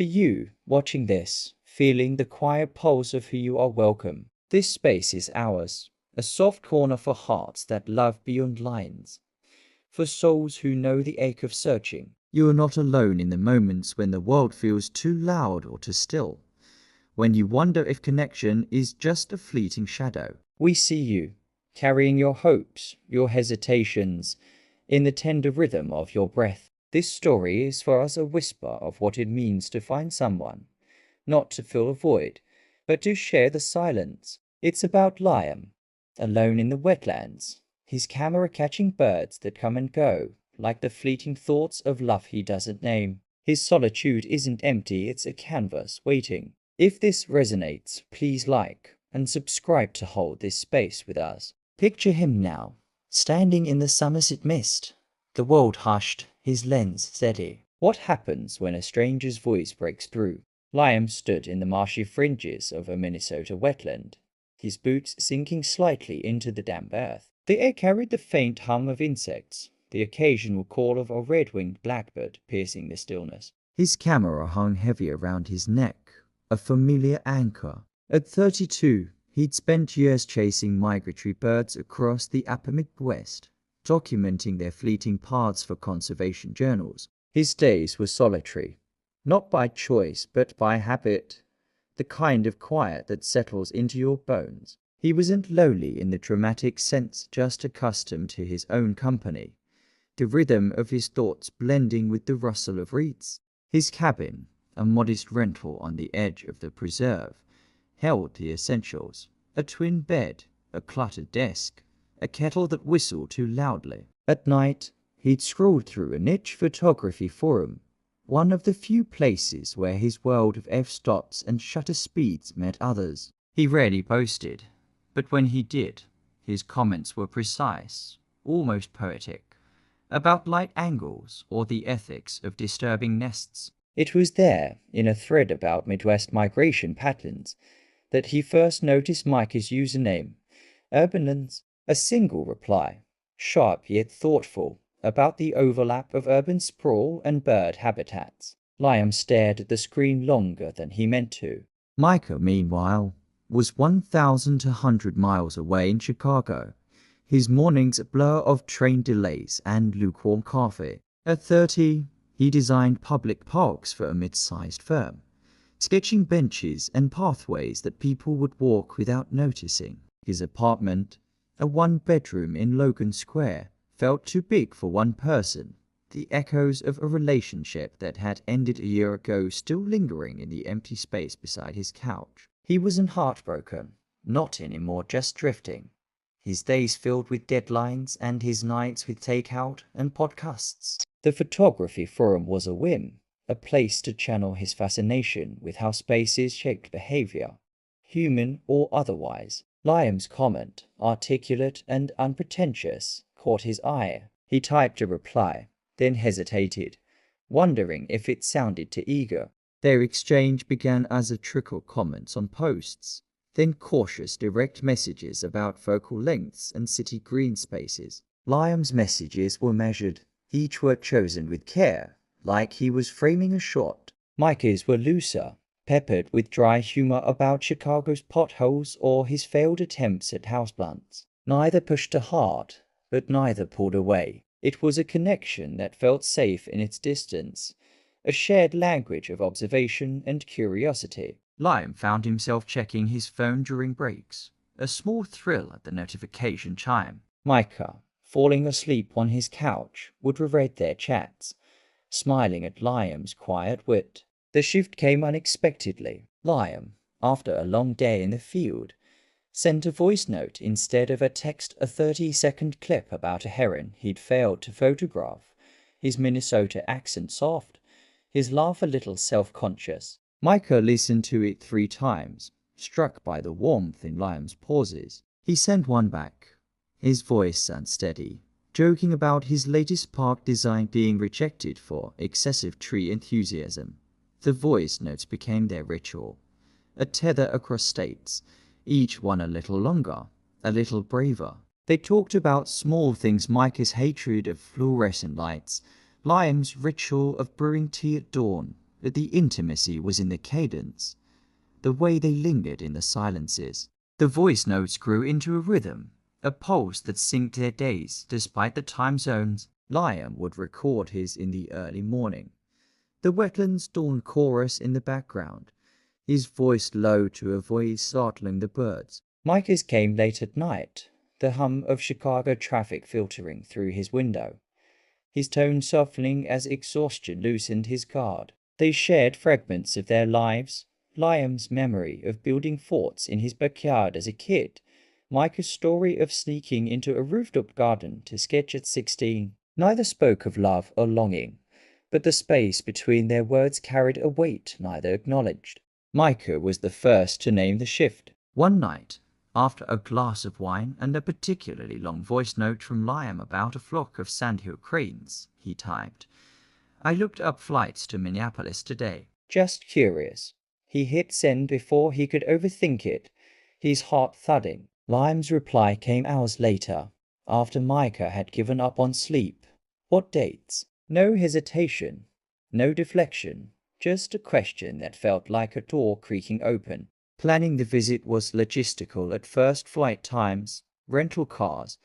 To you, watching this, feeling the quiet pulse of who you are welcome. This space is ours, a soft corner for hearts that love beyond lines. For souls who know the ache of searching. You are not alone in the moments when the world feels too loud or too still. When you wonder if connection is just a fleeting shadow. We see you, carrying your hopes, your hesitations, in the tender rhythm of your breath. This story is for us a whisper of what it means to find someone, not to fill a void, but to share the silence. It's about Liam, alone in the wetlands, his camera catching birds that come and go, like the fleeting thoughts of love he doesn't name. His solitude isn't empty, it's a canvas waiting. If this resonates, please like and subscribe to hold this space with us. Picture him now, standing in the Somerset mist, the world hushed, his lens steady. What happens when a stranger's voice breaks through? Liam stood in the marshy fringes of a Minnesota wetland, his boots sinking slightly into the damp earth. The air carried the faint hum of insects, the occasional call of a red-winged blackbird piercing the stillness. His camera hung heavy around his neck, a familiar anchor. At 32, he'd spent years chasing migratory birds across the upper Midwest, documenting their fleeting paths for conservation journals. His days were solitary, not by choice but by habit, the kind of quiet that settles into your bones. He wasn't lonely in the dramatic sense, just accustomed to his own company, the rhythm of his thoughts blending with the rustle of reeds. His cabin, a modest rental on the edge of the preserve, held the essentials: a twin bed, a cluttered desk, a kettle that whistled too loudly. At night, he'd scrolled through a niche photography forum, one of the few places where his world of f-stops and shutter speeds met others. He rarely posted, but when he did, his comments were precise, almost poetic, about light angles or the ethics of disturbing nests. It was there, in a thread about Midwest migration patterns, that he first noticed Micah's username, Urbanlands. A single reply, sharp yet thoughtful, about the overlap of urban sprawl and bird habitats. Liam stared at the screen longer than he meant to. Micah, meanwhile, was 1,200 miles away in Chicago, his mornings a blur of train delays and lukewarm coffee. At 30, he designed public parks for a mid-sized firm, sketching benches and pathways that people would walk without noticing. His apartment, a one-bedroom in Logan Square, felt too big for one person, the echoes of a relationship that had ended a year ago still lingering in the empty space beside his couch. He wasn't heartbroken, not anymore, just drifting, his days filled with deadlines and his nights with takeout and podcasts. The photography forum was a whim, a place to channel his fascination with how spaces shaped behavior, human or otherwise. Liam's comment, articulate and unpretentious, caught his eye. He typed a reply, then hesitated, wondering if it sounded too eager. Their exchange began as a trickle comments on posts, then cautious direct messages about focal lengths and city green spaces. Liam's messages were measured, each word chosen with care, like he was framing a shot. Micah's were looser, peppered with dry humor about Chicago's potholes or his failed attempts at houseplants. Neither pushed too hard, but neither pulled away. It was a connection that felt safe in its distance, a shared language of observation and curiosity. Liam found himself checking his phone during breaks, a small thrill at the notification chime. Micah, falling asleep on his couch, would reread their chats, smiling at Liam's quiet wit. The shift came unexpectedly. Liam, after a long day in the field, sent a voice note instead of a text, a 30-second clip about a heron he'd failed to photograph, his Minnesota accent soft, his laugh a little self-conscious. Micah listened to it 3 times, struck by the warmth in Liam's pauses. He sent one back, his voice unsteady, joking about his latest park design being rejected for excessive tree enthusiasm. The voice notes became their ritual, a tether across states, each one a little longer, a little braver. They talked about small things: Micah's hatred of fluorescent lights, Liam's ritual of brewing tea at dawn, but the intimacy was in the cadence, the way they lingered in the silences. The voice notes grew into a rhythm, a pulse that synced their days despite the time zones. Liam would record his in the early morning, the wetlands dawn chorus in the background, his voice low to avoid startling the birds. Micah's came late at night, the hum of Chicago traffic filtering through his window, his tone softening as exhaustion loosened his guard. They shared fragments of their lives, Liam's memory of building forts in his backyard as a kid, Micah's story of sneaking into a rooftop garden to sketch at 16. Neither spoke of love or longing, but the space between their words carried a weight neither acknowledged. Micah was the first to name the shift. One night, after a glass of wine and a particularly long voice note from Liam about a flock of sandhill cranes, he typed, "I looked up flights to Minneapolis today. Just curious." He hit send before he could overthink it, his heart thudding. Liam's reply came hours later, after Micah had given up on sleep. What dates? No hesitation, no deflection, just a question that felt like a door creaking open. Planning the visit was logistical at first: flight times, rental cars,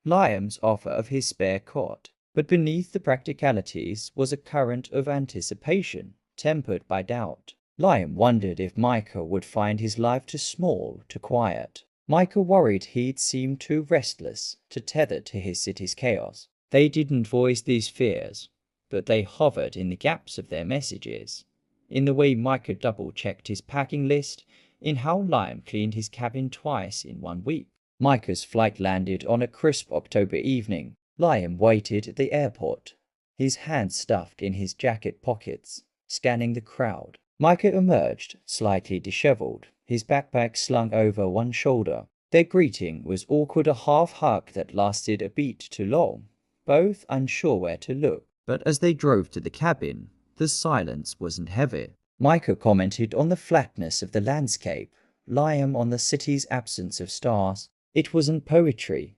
Liam's offer of his spare cot. But beneath the practicalities was a current of anticipation, tempered by doubt. Liam wondered if Micah would find his life too small, too quiet. Micah worried he'd seem too restless, too tethered to his city's chaos. They didn't voice these fears, but they hovered in the gaps of their messages, in the way Micah double-checked his packing list, in how Liam cleaned his cabin twice in 1 week. Micah's flight landed on a crisp October evening. Liam waited at the airport, his hands stuffed in his jacket pockets, scanning the crowd. Micah emerged, slightly disheveled, his backpack slung over one shoulder. Their greeting was awkward, a half-hug that lasted a beat too long, both unsure where to look. But as they drove to the cabin, the silence wasn't heavy. Micah commented on the flatness of the landscape, Liam on the city's absence of stars. It wasn't poetry,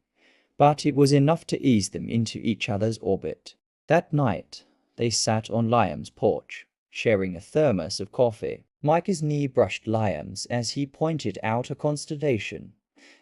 but it was enough to ease them into each other's orbit. That night, they sat on Liam's porch, sharing a thermos of coffee. Micah's knee brushed Liam's as he pointed out a constellation,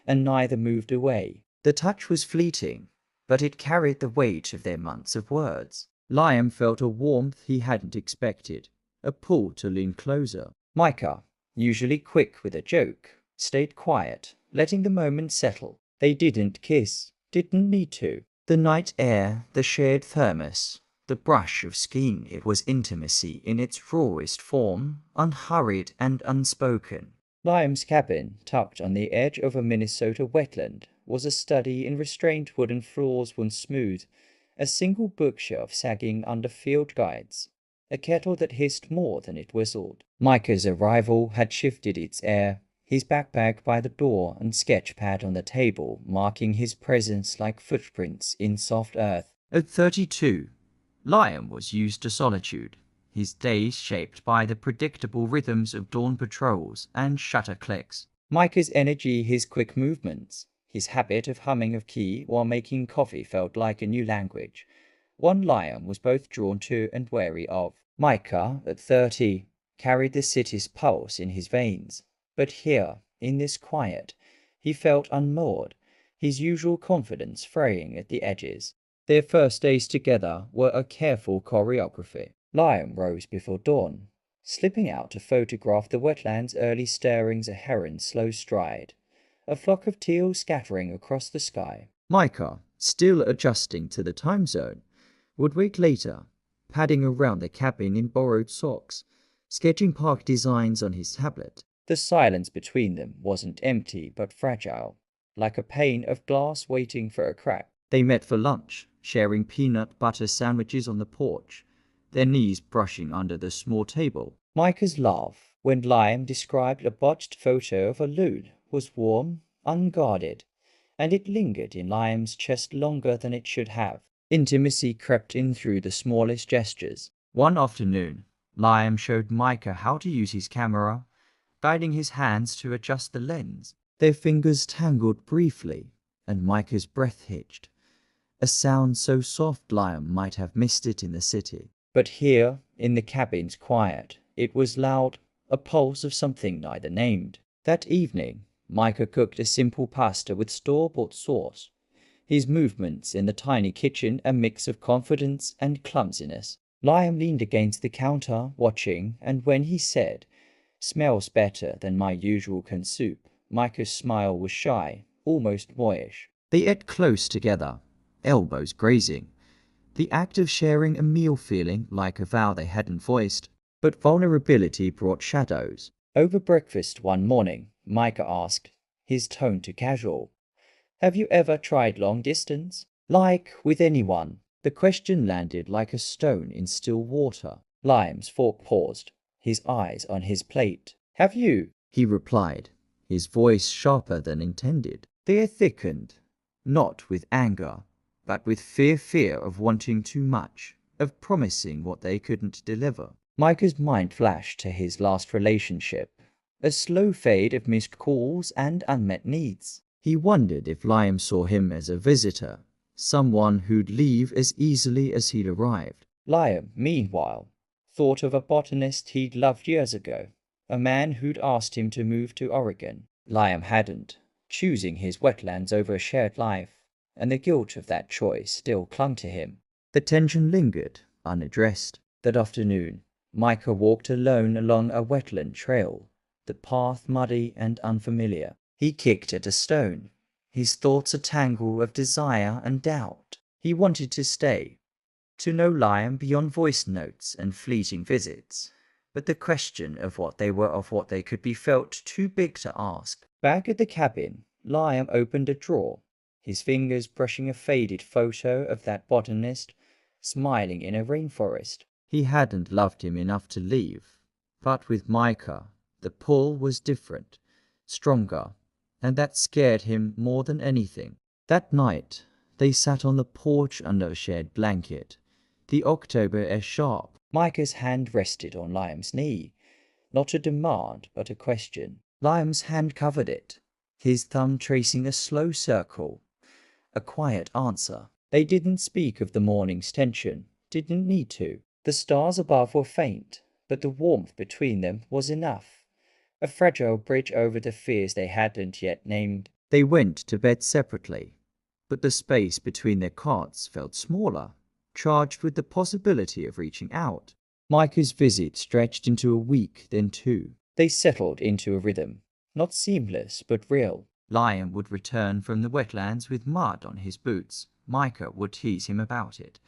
and neither moved away. The touch was fleeting, but it carried the weight of their months of words. Liam felt a warmth he hadn't expected, a pull to lean closer. Micah, usually quick with a joke, stayed quiet, letting the moment settle. They didn't kiss, didn't need to. The night air, the shared thermos, the brush of skin, it was intimacy in its rawest form, unhurried and unspoken. Liam's cabin, tucked on the edge of a Minnesota wetland, was a study in restrained wooden floors once smooth, a single bookshelf sagging under field guides, a kettle that hissed more than it whistled. Micah's arrival had shifted its air, his backpack by the door and sketch pad on the table marking his presence like footprints in soft earth. At 32, Liam was used to solitude, his days shaped by the predictable rhythms of dawn patrols and shutter clicks. Micah's energy, his quick movements, his habit of humming a key while making coffee felt like a new language, one Liam was both drawn to and wary of. Micah, at 30, carried the city's pulse in his veins, but here, in this quiet, he felt unmoored, his usual confidence fraying at the edges. Their first days together were a careful choreography. Liam rose before dawn, slipping out to photograph the wetlands' early stirrings, a heron's slow stride, a flock of teal scattering across the sky. Micah, still adjusting to the time zone, would wait later, padding around the cabin in borrowed socks, sketching park designs on his tablet. The silence between them wasn't empty but fragile, like a pane of glass waiting for a crack. They met for lunch, sharing peanut butter sandwiches on the porch, their knees brushing under the small table. Micah's laugh, when Liam described a botched photo of a loon, was warm, unguarded, and it lingered in Liam's chest longer than it should have. Intimacy crept in through the smallest gestures. One afternoon, Liam showed Micah how to use his camera, guiding his hands to adjust the lens. Their fingers tangled briefly, and Micah's breath hitched, a sound so soft Liam might have missed it in the city. But here, in the cabin's quiet, it was loud, a pulse of something neither named. That evening, Micah cooked a simple pasta with store-bought sauce. His movements in the tiny kitchen a mix of confidence and clumsiness. Liam leaned against the counter, watching, and when he said, "Smells better than my usual corn soup," Micah's smile was shy, almost boyish. They ate close together, elbows grazing, the act of sharing a meal feeling like a vow they hadn't voiced. But vulnerability brought shadows. Over breakfast one morning, Micah asked, his tone too casual, "Have you ever tried long distance? Like with anyone?" The question landed like a stone in still water. Liam's fork paused, his eyes on his plate. "Have you?" he replied, his voice sharper than intended. They thickened, not with anger, but with fear of wanting too much, of promising what they couldn't deliver. Micah's mind flashed to his last relationship, a slow fade of missed calls and unmet needs. He wondered if Liam saw him as a visitor, someone who'd leave as easily as he'd arrived. Liam, meanwhile, thought of a botanist he'd loved years ago, a man who'd asked him to move to Oregon. Liam hadn't, choosing his wetlands over a shared life, and the guilt of that choice still clung to him. The tension lingered, unaddressed. That afternoon, Micah walked alone along a wetland trail, the path muddy and unfamiliar. He kicked at a stone, his thoughts a tangle of desire and doubt. He wanted to stay, to know Liam beyond voice notes and fleeting visits, but the question of what they were of what they could be felt too big to ask. Back at the cabin, Liam opened a drawer, his fingers brushing a faded photo of that botanist, smiling in a rainforest. He hadn't loved him enough to leave, but with Micah, the pull was different, stronger, and that scared him more than anything. That night, they sat on the porch under a shared blanket, the October air sharp. Micah's hand rested on Liam's knee, not a demand, but a question. Liam's hand covered it, his thumb tracing a slow circle, a quiet answer. They didn't speak of the morning's tension, didn't need to. The stars above were faint, but the warmth between them was enough. A fragile bridge over the fears they hadn't yet named. They went to bed separately, but the space between their cots felt smaller, charged with the possibility of reaching out. Micah's visit stretched into a week, then two. They settled into a rhythm, not seamless but real. Liam would return from the wetlands with mud on his boots. Micah would tease him about it,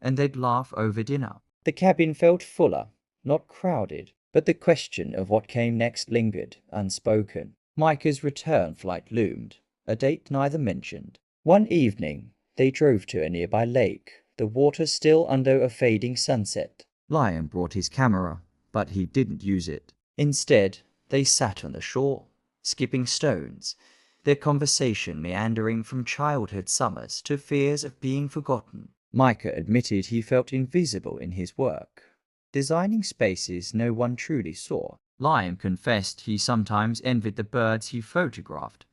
and they'd laugh over dinner. The cabin felt fuller, not crowded, but the question of what came next lingered, unspoken. Micah's return flight loomed, a date neither mentioned. One evening, they drove to a nearby lake, the water still under a fading sunset. Liam brought his camera, but he didn't use it. Instead, they sat on the shore, skipping stones, their conversation meandering from childhood summers to fears of being forgotten. Micah admitted he felt invisible in his work, designing spaces no one truly saw. Liam confessed he sometimes envied the birds he photographed,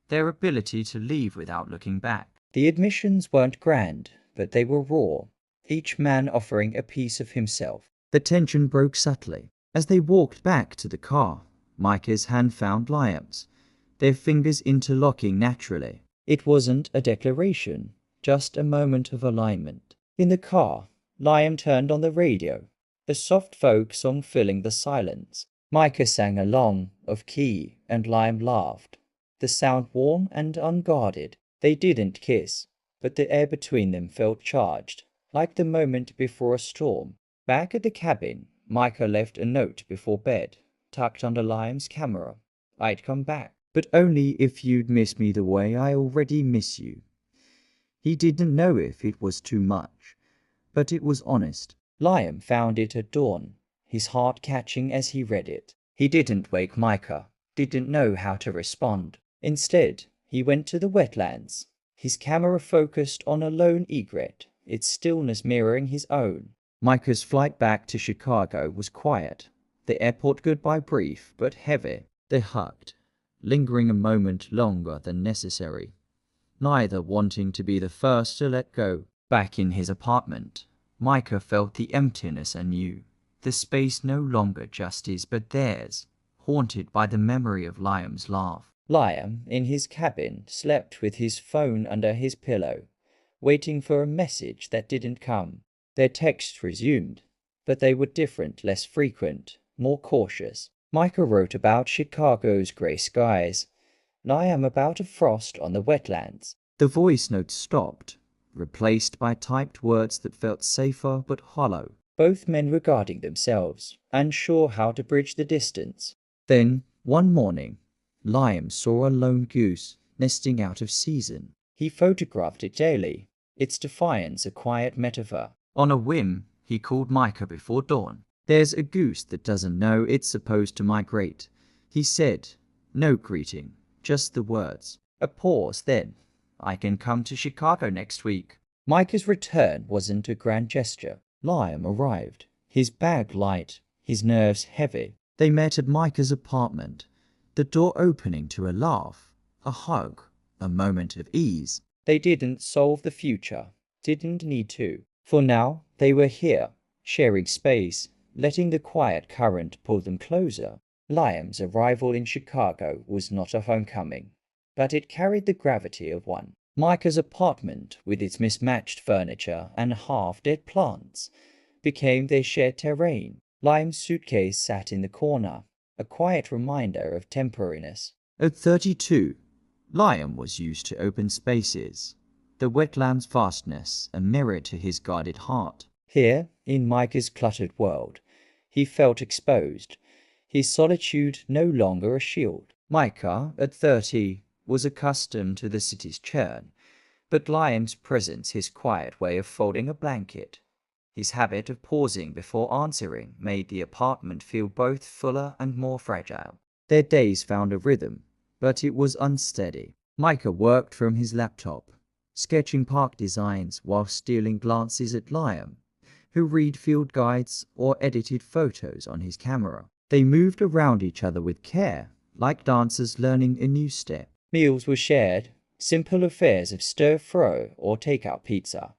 their ability to leave without looking back. The admissions weren't grand, but they were raw, each man offering a piece of himself. The tension broke subtly. As they walked back to the car, Micah's hand found Liam's, their fingers interlocking naturally. It wasn't a declaration, just a moment of alignment. In the car, Liam turned on the radio, a soft folk song filling the silence. Micah sang along, off key, and Liam laughed, the sound warm and unguarded. They didn't kiss, but the air between them felt charged, like the moment before a storm. Back at the cabin, Micah left a note before bed, tucked under Liam's camera. "I'd come back, but only if you'd miss me the way I already miss you." He didn't know if it was too much, but it was honest. Liam found it at dawn, his heart catching as he read it. He didn't wake Micah, didn't know how to respond. Instead, he went to the wetlands, his camera focused on a lone egret, its stillness mirroring his own. Micah's flight back to Chicago was quiet, the airport goodbye brief but heavy. They hugged, lingering a moment longer than necessary, neither wanting to be the first to let go. Back in his apartment, Micah felt the emptiness anew. The space no longer just his but theirs, haunted by the memory of Liam's laugh. Liam, in his cabin, slept with his phone under his pillow, waiting for a message that didn't come. Their texts resumed, but they were different, less frequent, more cautious. Micah wrote about Chicago's grey skies. Liam about a frost on the wetlands. The voice notes stopped, replaced by typed words that felt safer but hollow. Both men regarding themselves, unsure how to bridge the distance. Then, one morning, Liam saw a lone goose nesting out of season. He photographed it daily, its defiance a quiet metaphor. On a whim, he called Micah before dawn. "There's a goose that doesn't know it's supposed to migrate," he said. No greeting, just the words. A pause, then, "I can come to Chicago next week." Micah's return wasn't a grand gesture. Liam arrived, his bag light, his nerves heavy. They met at Micah's apartment, the door opening to a laugh, a hug, a moment of ease. They didn't solve the future, didn't need to. For now, they were here, sharing space, letting the quiet current pull them closer. Liam's arrival in Chicago was not a homecoming, but it carried the gravity of one. Micah's apartment, with its mismatched furniture and half-dead plants, became their shared terrain. Liam's suitcase sat in the corner, a quiet reminder of temporariness. At 32, Liam was used to open spaces, the wetland's vastness a mirror to his guarded heart. Here, in Micah's cluttered world, he felt exposed, his solitude no longer a shield. Micah, at 30, was accustomed to the city's churn, but Liam's presence, his quiet way of folding a blanket, his habit of pausing before answering, made the apartment feel both fuller and more fragile. Their days found a rhythm, but it was unsteady. Micah worked from his laptop, sketching park designs while stealing glances at Liam, who read field guides or edited photos on his camera. They moved around each other with care, like dancers learning a new step. Meals were shared, simple affairs of stir-fry or take-out pizza,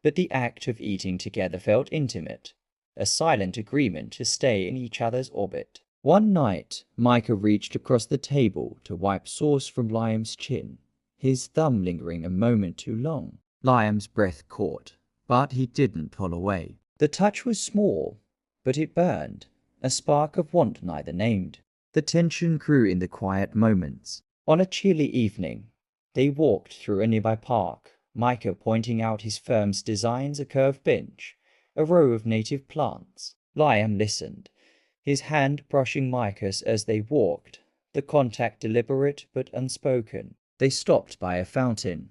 but the act of eating together felt intimate, a silent agreement to stay in each other's orbit. One night, Micah reached across the table to wipe sauce from Liam's chin, his thumb lingering a moment too long. Liam's breath caught, but he didn't pull away. The touch was small, but it burned, a spark of want neither named. The tension grew in the quiet moments. On a chilly evening, they walked through a nearby park, Micah pointing out his firm's designs, a curved bench, a row of native plants. Liam listened, his hand brushing Micah's as they walked, the contact deliberate but unspoken. They stopped by a fountain,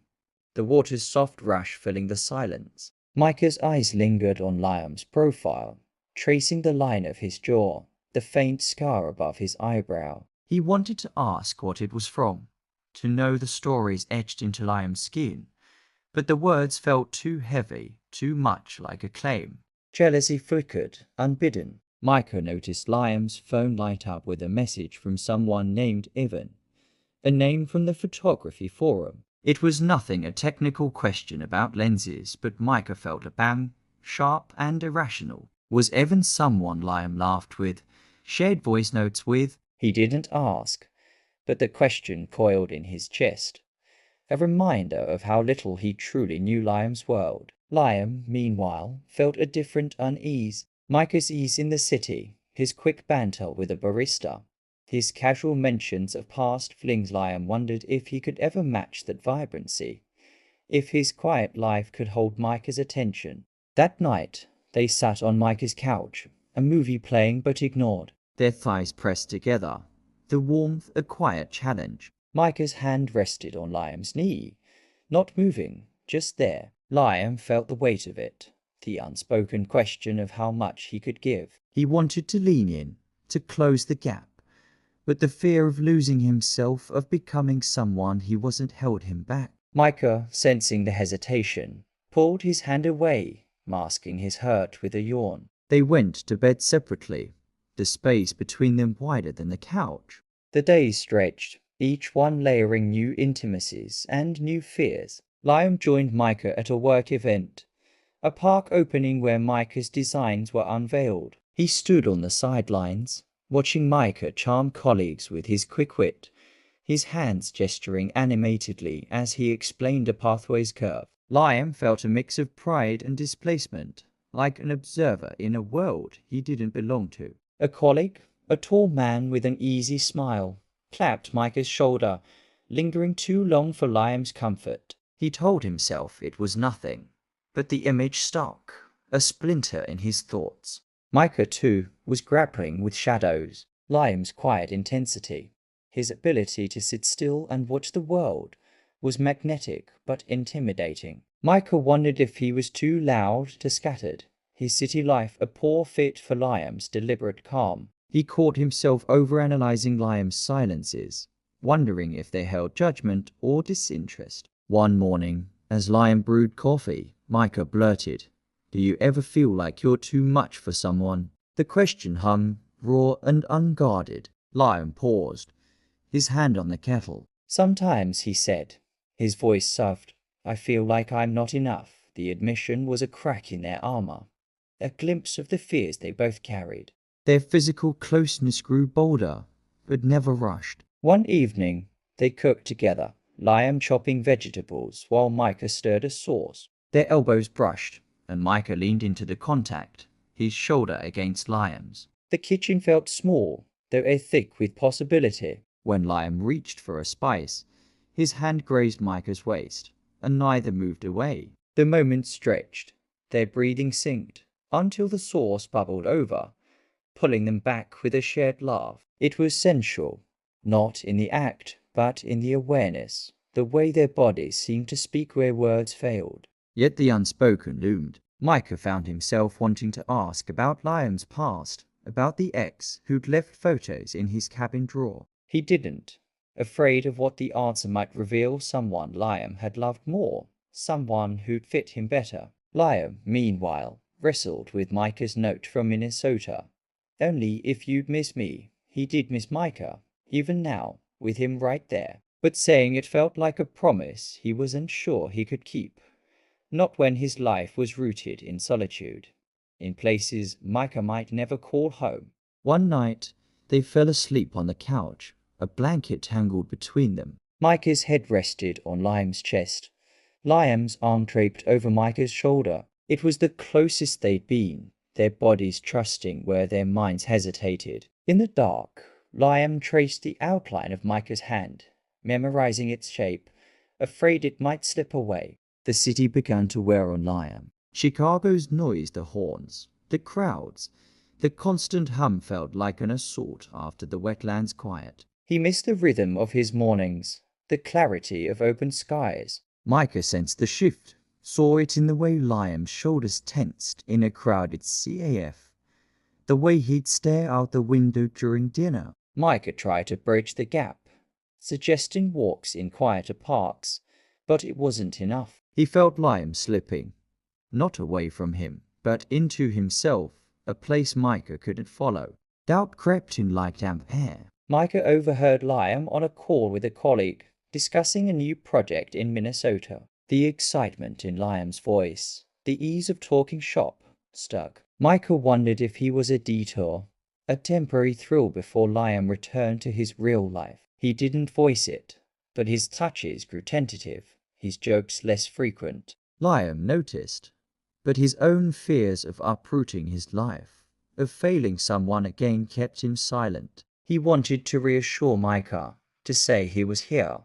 the water's soft rush filling the silence. Micah's eyes lingered on Liam's profile, tracing the line of his jaw, the faint scar above his eyebrow. He wanted to ask what it was from, to know the stories etched into Liam's skin, but the words felt too heavy, too much like a claim. Jealousy flickered, unbidden. Micah noticed Liam's phone light up with a message from someone named Evan, a name from the photography forum. It was nothing, a technical question about lenses, but Micah felt a bang, sharp and irrational. Was Evan someone Liam laughed with, shared voice notes with? He didn't ask, but the question coiled in his chest, a reminder of how little he truly knew Liam's world. Liam, meanwhile, felt a different unease. Micah's ease in the city, his quick banter with a barista, his casual mentions of past flings. Liam wondered if he could ever match that vibrancy, if his quiet life could hold Micah's attention. That night, they sat on Micah's couch, a movie playing but ignored, their thighs pressed together, the warmth a quiet challenge. Micah's hand rested on Liam's knee, not moving, just there. Liam felt the weight of it, the unspoken question of how much he could give. He wanted to lean in, to close the gap, but the fear of losing himself, of becoming someone he wasn't, held him back. Micah, sensing the hesitation, pulled his hand away, masking his hurt with a yawn. They went to bed separately, the space between them wider than the couch. The days stretched, each one layering new intimacies and new fears. Liam joined Micah at a work event, a park opening where Micah's designs were unveiled. He stood on the sidelines, watching Micah charm colleagues with his quick wit, his hands gesturing animatedly as he explained a pathway's curve. Liam felt a mix of pride and displacement, like an observer in a world he didn't belong to. A colleague, a tall man with an easy smile, clapped Micah's shoulder, lingering too long for Liam's comfort. He told himself it was nothing, but the image stuck, a splinter in his thoughts. Micah, too, was grappling with shadows. Liam's quiet intensity, his ability to sit still and watch the world, was magnetic but intimidating. Micah wondered if he was too loud to scattered, his city life a poor fit for Liam's deliberate calm. He caught himself overanalyzing Liam's silences, wondering if they held judgment or disinterest. One morning, as Liam brewed coffee, Micah blurted, "Do you ever feel like you're too much for someone?" The question hung, raw and unguarded. Liam paused, his hand on the kettle. "Sometimes," he said, his voice soft, "I feel like I'm not enough." The admission was a crack in their armor, a glimpse of the fears they both carried. Their physical closeness grew bolder, but never rushed. One evening, they cooked together, Liam chopping vegetables while Micah stirred a sauce. Their elbows brushed, and Micah leaned into the contact, his shoulder against Liam's. The kitchen felt small, though thick with possibility. When Liam reached for a spice, his hand grazed Micah's waist, and neither moved away. The moment stretched, their breathing synced, until the sauce bubbled over, pulling them back with a shared laugh. It was sensual, not in the act, but in the awareness, the way their bodies seemed to speak where words failed. Yet the unspoken loomed. Micah found himself wanting to ask about Liam's past, about the ex who'd left photos in his cabin drawer. He didn't, afraid of what the answer might reveal someone Liam had loved more, someone who'd fit him better. Liam, meanwhile, wrestled with Micah's note from Minnesota. Only if you'd miss me. He did miss Micah, even now, with him right there. But saying it felt like a promise he wasn't sure he could keep. Not when his life was rooted in solitude, in places Micah might never call home. One night, they fell asleep on the couch, a blanket tangled between them. Micah's head rested on Liam's chest. Liam's arm draped over Micah's shoulder. It was the closest they'd been, their bodies trusting where their minds hesitated. In the dark, Liam traced the outline of Micah's hand, memorizing its shape, afraid it might slip away. The city began to wear on Liam. Chicago's noise, the horns, the crowds, the constant hum felt like an assault after the wetlands' quiet. He missed the rhythm of his mornings, the clarity of open skies. Micah sensed the shift, saw it in the way Liam's shoulders tensed in a crowded CAF, the way he'd stare out the window during dinner. Micah tried to bridge the gap, suggesting walks in quieter parks, but it wasn't enough. He felt Liam slipping, not away from him, but into himself, a place Micah couldn't follow. Doubt crept in like damp air. Micah overheard Liam on a call with a colleague, discussing a new project in Minnesota. The excitement in Liam's voice, the ease of talking shop, stuck. Micah wondered if he was a detour, a temporary thrill before Liam returned to his real life. He didn't voice it, but his touches grew tentative, his jokes less frequent. Liam noticed, but his own fears of uprooting his life, of failing someone again, kept him silent. He wanted to reassure Micah, to say he was here,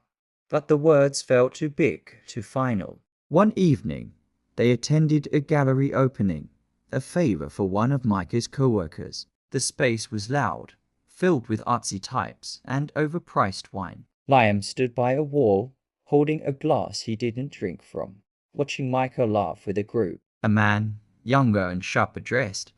but the words felt too big, too final. One evening, they attended a gallery opening, a favor for one of Micah's co-workers. The space was loud, filled with artsy types and overpriced wine. Liam stood by a wall, holding a glass he didn't drink from, watching Micah laugh with a group. A man, younger and sharper dressed,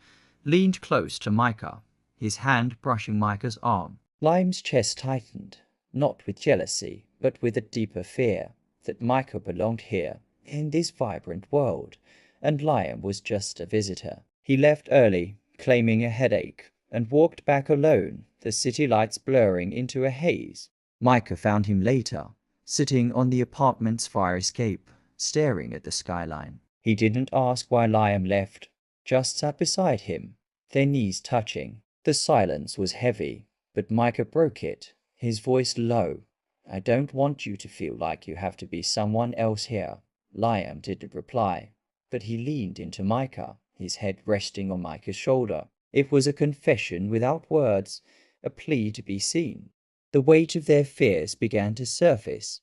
leaned close to Micah, his hand brushing Micah's arm. Liam's chest tightened, not with jealousy, but with a deeper fear that Micah belonged here, in this vibrant world, and Liam was just a visitor. He left early, claiming a headache, and walked back alone, the city lights blurring into a haze. Micah found him later, sitting on the apartment's fire escape, staring at the skyline. He didn't ask why Liam left, just sat beside him, their knees touching. The silence was heavy, but Micah broke it, his voice low. "I don't want you to feel like you have to be someone else here." Liam didn't reply, but he leaned into Micah, his head resting on Micah's shoulder. It was a confession without words, a plea to be seen. The weight of their fears began to surface,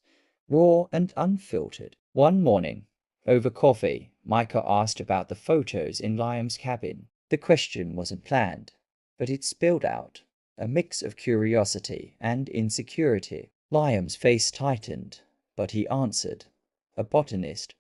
raw and unfiltered. One morning, over coffee, Micah asked about the photos in Liam's cabin. The question wasn't planned, but it spilled out, a mix of curiosity and insecurity. Liam's face tightened, but he answered. A botanist,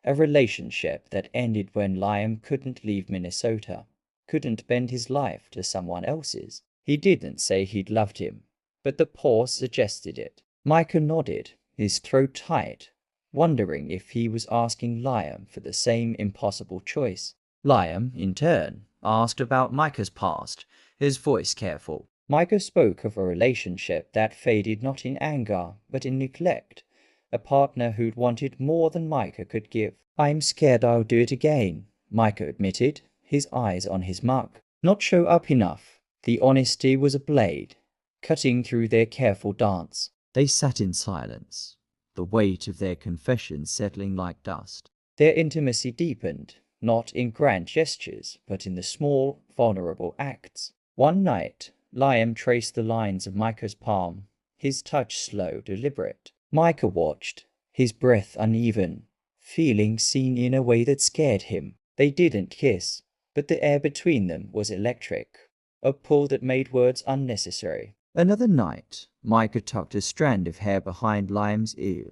a relationship that ended when Liam couldn't leave Minnesota, couldn't bend his life to someone else's. He didn't say he'd loved him, but the pause suggested it. Micah nodded, his throat tight, wondering if he was asking Liam for the same impossible choice. Liam, in turn, asked about Micah's past, his voice careful. Micah spoke of a relationship that faded not in anger, but in neglect, a partner who'd wanted more than Micah could give. "I'm scared I'll do it again," Micah admitted, his eyes on his mug. Not show up enough. The honesty was a blade, cutting through their careful dance. They sat in silence, the weight of their confession settling like dust. Their intimacy deepened, not in grand gestures, but in the small, vulnerable acts. One night, Liam traced the lines of Micah's palm, his touch slow, deliberate. Micah watched, his breath uneven, feeling seen in a way that scared him. They didn't kiss, but the air between them was electric, a pull that made words unnecessary. Another night, Micah tucked a strand of hair behind Liam's ear,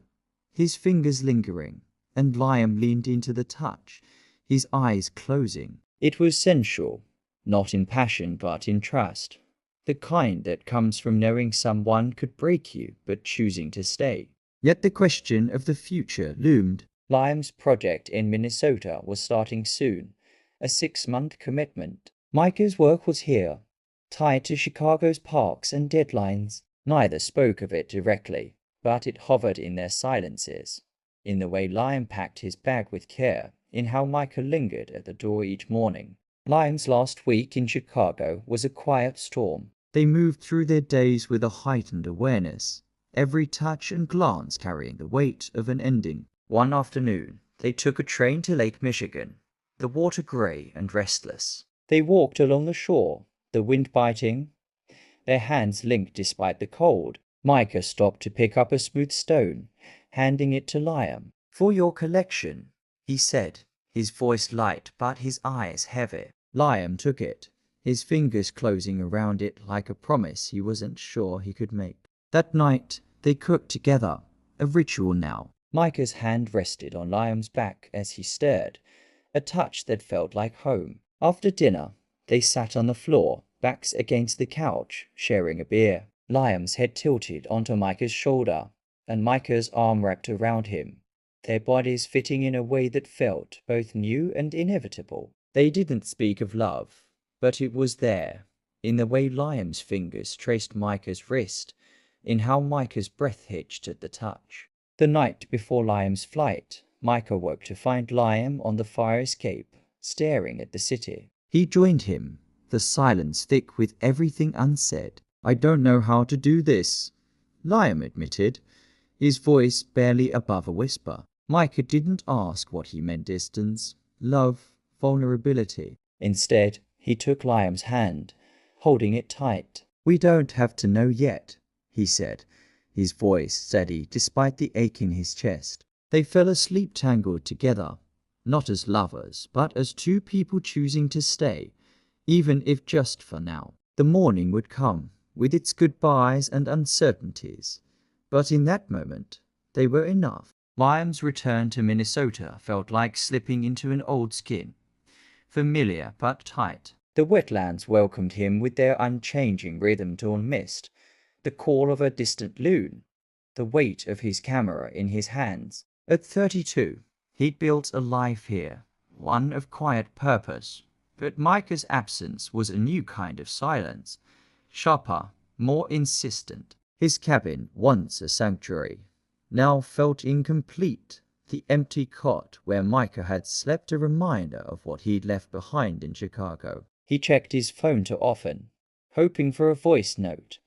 his fingers lingering, and Liam leaned into the touch, his eyes closing. It was sensual, not in passion but in trust, the kind that comes from knowing someone could break you but choosing to stay. Yet the question of the future loomed. Liam's project in Minnesota was starting soon, a 6-month commitment. Micah's work was here, tied to Chicago's parks and deadlines. Neither spoke of it directly, but it hovered in their silences, in the way Liam packed his bag with care, in how Micah lingered at the door each morning. Liam's last week in Chicago was a quiet storm. They moved through their days with a heightened awareness, every touch and glance carrying the weight of an ending. One afternoon, they took a train to Lake Michigan, the water gray and restless. They walked along the shore, the wind biting, their hands linked despite the cold. Micah stopped to pick up a smooth stone, handing it to Liam. "For your collection," he said, his voice light but his eyes heavy. Liam took it, his fingers closing around it like a promise he wasn't sure he could make. That night, they cooked together, a ritual now. Micah's hand rested on Liam's back as he stirred, a touch that felt like home. After dinner, they sat on the floor, backs against the couch, sharing a beer. Liam's head tilted onto Micah's shoulder, and Micah's arm wrapped around him, their bodies fitting in a way that felt both new and inevitable. They didn't speak of love, but it was there, in the way Liam's fingers traced Micah's wrist, in how Micah's breath hitched at the touch. The night before Liam's flight, Micah woke to find Liam on the fire escape, staring at the city. He joined him, the silence thick with everything unsaid. "I don't know how to do this," Liam admitted, his voice barely above a whisper. Micah didn't ask what he meant: distance, love, vulnerability. Instead, he took Liam's hand, holding it tight. "We don't have to know yet," he said, his voice steady despite the ache in his chest. They fell asleep tangled together, not as lovers, but as two people choosing to stay, even if just for now. The morning would come, with its goodbyes and uncertainties, but in that moment, they were enough. Liam's return to Minnesota felt like slipping into an old skin, familiar but tight. The wetlands welcomed him with their unchanging rhythm-torn mist, the call of a distant loon, the weight of his camera in his hands. At 32, he'd built a life here, one of quiet purpose. But Micah's absence was a new kind of silence, sharper, more insistent. His cabin, once a sanctuary, now felt incomplete, The empty cot where Micah had slept, a reminder of what he'd left behind in Chicago. He checked his phone too often, hoping for a voice note,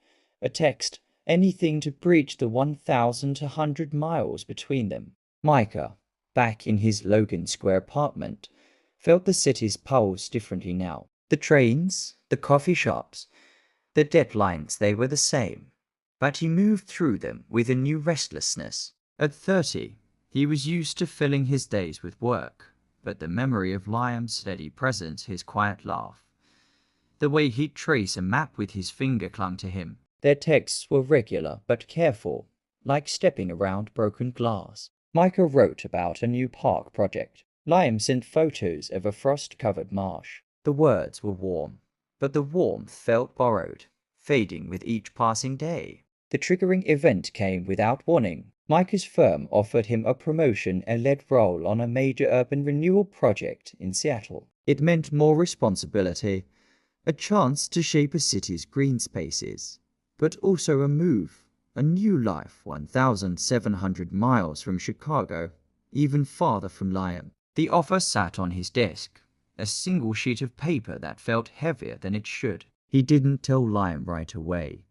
a text, anything to bridge the 1,200 miles between them. Micah, back in his Logan Square apartment, felt the city's pulse differently now. The trains, the coffee shops, the deadlines, they were the same, but he moved through them with a new restlessness. At 30, he was used to filling his days with work, but the memory of Liam's steady presence, his quiet laugh, the way he'd trace a map with his finger clung to him. Their texts were regular but careful, like stepping around broken glass. Micah wrote about a new park project. Liam sent photos of a frost-covered marsh. The words were warm, but the warmth felt borrowed, fading with each passing day. The triggering event came without warning. Micah's firm offered him a promotion and lead role on a major urban renewal project in Seattle. It meant more responsibility, a chance to shape a city's green spaces, but also a move, a new life 1,700 miles from Chicago, even farther from Liam. The offer sat on his desk, a single sheet of paper that felt heavier than it should. He didn't tell Liam right away,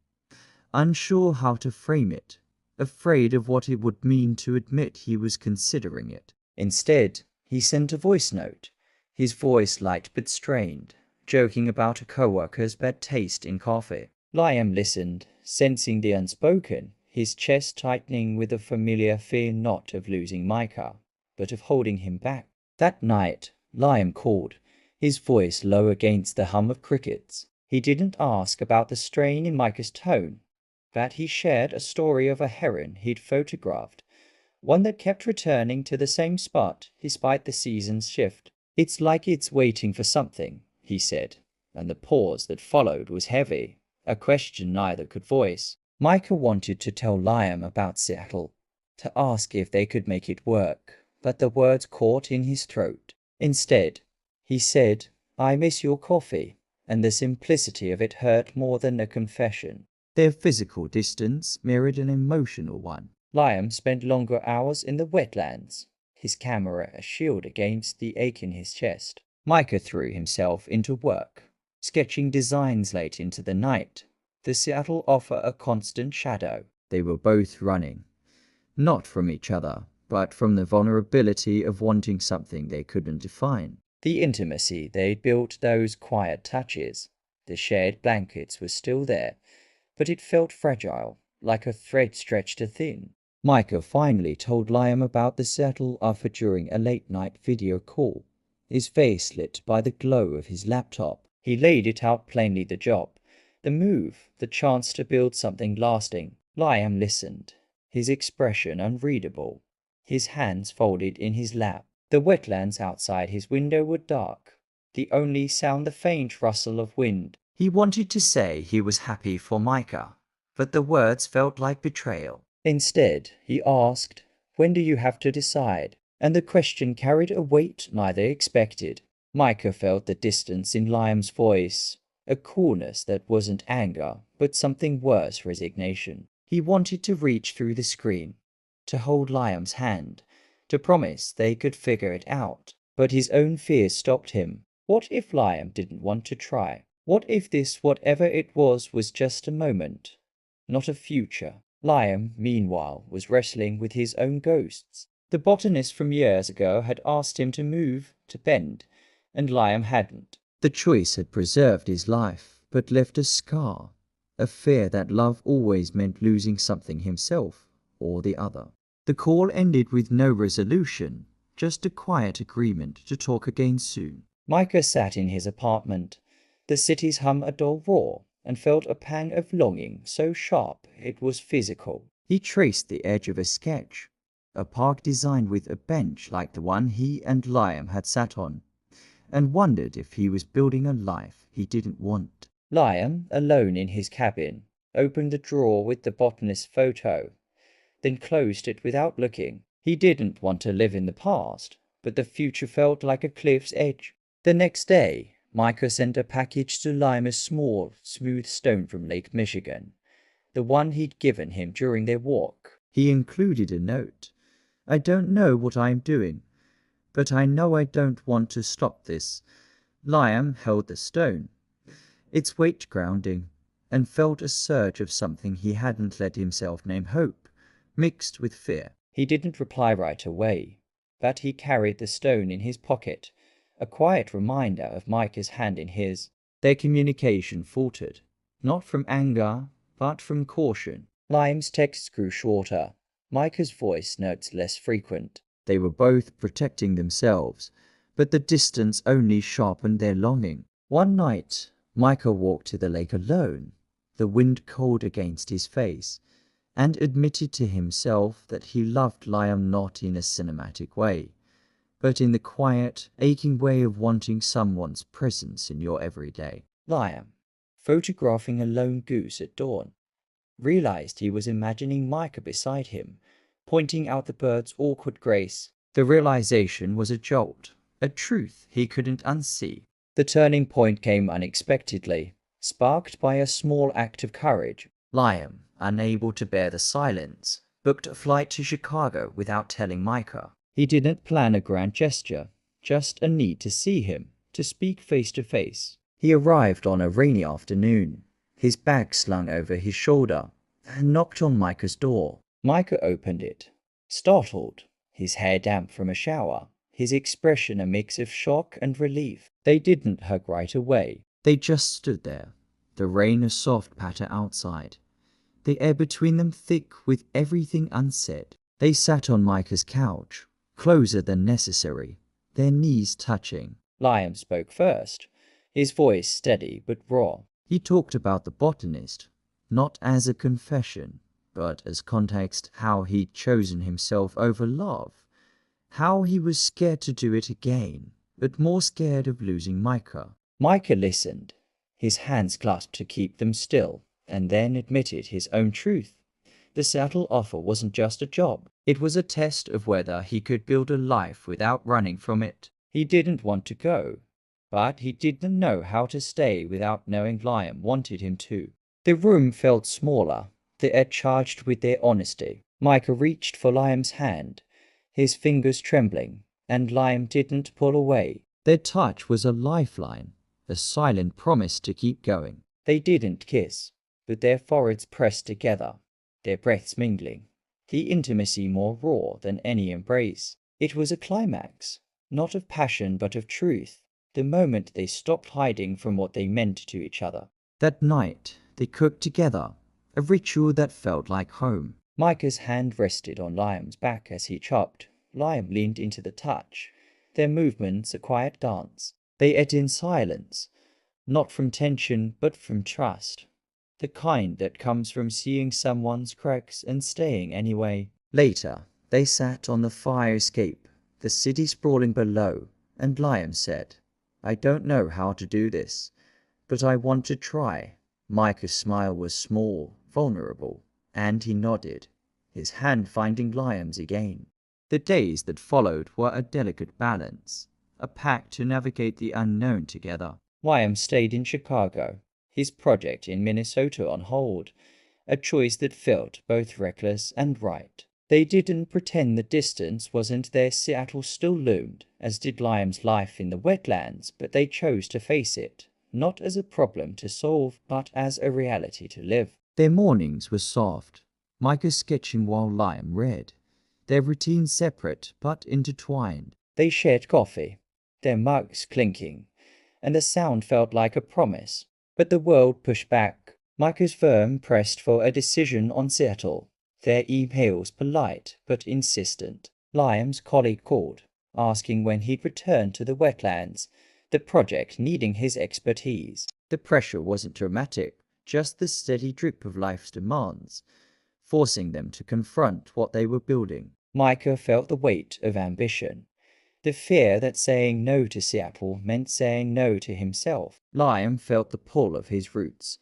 unsure how to frame it, afraid of what it would mean to admit he was considering it. Instead, he sent a voice note, his voice light but strained, joking about a coworker's bad taste in coffee. Liam listened, sensing the unspoken, his chest tightening with a familiar fear not of losing Micah, but of holding him back. That night, Liam called, his voice low against the hum of crickets. He didn't ask about the strain in Micah's tone, but he shared a story of a heron he'd photographed, one that kept returning to the same spot despite the season's shift. "It's like it's waiting for something," he said, and the pause that followed was heavy, a question neither could voice. Micah wanted to tell Liam about Seattle, to ask if they could make it work, but the words caught in his throat. Instead, he said, "I miss your coffee," and the simplicity of it hurt more than a confession. Their physical distance mirrored an emotional one. Liam spent longer hours in the wetlands, his camera a shield against the ache in his chest. Micah threw himself into work, sketching designs late into the night. The Seattle offer a constant shadow. They were both running, not from each other, but from the vulnerability of wanting something they couldn't define. The intimacy they'd built, those quiet touches, the shared blankets were still there, but it felt fragile, like a thread stretched thin. Micah finally told Liam about the Seattle offer during a late-night video call, his face lit by the glow of his laptop. He laid it out plainly, the job, the move, the chance to build something lasting. Liam listened, his expression unreadable, his hands folded in his lap. The wetlands outside his window were dark, the only sound the faint rustle of wind. He wanted to say he was happy for Micah, but the words felt like betrayal. Instead, he asked, "When do you have to decide?" And the question carried a weight neither expected. Micah felt the distance in Liam's voice, a coolness that wasn't anger, but something worse, resignation. He wanted to reach through the screen, to hold Liam's hand, to promise they could figure it out. But his own fears stopped him. What if Liam didn't want to try? What if this, whatever it was just a moment, not a future? Liam, meanwhile, was wrestling with his own ghosts. The botanist from years ago had asked him to move, to bend, and Liam hadn't. The choice had preserved his life, but left a scar, a fear that love always meant losing something, himself or the other. The call ended with no resolution, just a quiet agreement to talk again soon. Micah sat in his apartment, the city's hum a dull roar, and felt a pang of longing so sharp it was physical. He traced the edge of a sketch, a park designed with a bench like the one he and Liam had sat on, and wondered if he was building a life he didn't want. Liam, alone in his cabin, opened the drawer with the botanist's photo, then closed it without looking. He didn't want to live in the past, but the future felt like a cliff's edge. The next day, Micah sent a package to Liam, a small, smooth stone from Lake Michigan, the one he'd given him during their walk. He included a note, I don't know what I am doing, but I know I don't want to stop this. Liam held the stone, its weight grounding, and felt a surge of something he hadn't let himself name, hope, mixed with fear. He didn't reply right away, but he carried the stone in his pocket, a quiet reminder of Micah's hand in his. Their communication faltered, not from anger, but from caution. Liam's texts grew shorter, Micah's voice notes less frequent. They were both protecting themselves, but the distance only sharpened their longing. One night, Micah walked to the lake alone, the wind cold against his face, and admitted to himself that he loved Liam not in a cinematic way, but in the quiet, aching way of wanting someone's presence in your everyday. Liam, photographing a lone goose at dawn, realized he was imagining Micah beside him, pointing out the bird's awkward grace. The realization was a jolt, a truth he couldn't unsee. The turning point came unexpectedly, sparked by a small act of courage. Liam, unable to bear the silence, booked a flight to Chicago without telling Micah. He didn't plan a grand gesture, just a need to see him, to speak face to face. He arrived on a rainy afternoon, his bag slung over his shoulder, and knocked on Micah's door. Micah opened it, startled, his hair damp from a shower, his expression a mix of shock and relief. They didn't hug right away. They just stood there, the rain a soft patter outside, the air between them thick with everything unsaid. They sat on Micah's couch, closer than necessary, their knees touching. Liam spoke first, his voice steady but raw. He talked about the botanist, not as a confession, but as context, how he'd chosen himself over love, how he was scared to do it again, but more scared of losing Micah. Micah listened, his hands clasped to keep them still, and then admitted his own truth. The Seattle offer wasn't just a job. It was a test of whether he could build a life without running from it. He didn't want to go, but he didn't know how to stay without knowing Liam wanted him to. The room felt smaller, the air charged with their honesty. Micah reached for Liam's hand, his fingers trembling, and Liam didn't pull away. Their touch was a lifeline, a silent promise to keep going. They didn't kiss, but their foreheads pressed together, their breaths mingling, the intimacy more raw than any embrace. It was a climax, not of passion but of truth, the moment they stopped hiding from what they meant to each other. That night, they cooked together, a ritual that felt like home. Micah's hand rested on Liam's back as he chopped. Liam leaned into the touch, their movements a quiet dance. They ate in silence, not from tension but from trust, the kind that comes from seeing someone's cracks and staying anyway. Later, they sat on the fire escape, the city sprawling below, and Liam said, "I don't know how to do this, but I want to try." Micah's smile was small, vulnerable, and he nodded, his hand finding Liam's again. The days that followed were a delicate balance, a pact to navigate the unknown together. Liam stayed in Chicago, his project in Minnesota on hold, a choice that felt both reckless and right. They didn't pretend the distance wasn't there. Seattle still loomed, as did Liam's life in the wetlands, but they chose to face it, not as a problem to solve, but as a reality to live. Their mornings were soft, Micah sketching while Liam read, their routines separate but intertwined. They shared coffee, their mugs clinking, and the sound felt like a promise. But the world pushed back. Micah's firm pressed for a decision on Seattle, their emails polite but insistent. Liam's colleague called, asking when he'd return to the wetlands, the project needing his expertise. The pressure wasn't dramatic, just the steady drip of life's demands, forcing them to confront what they were building. Micah felt the weight of ambition, the fear that saying no to Seattle meant saying no to himself. Liam felt the pull of his roots,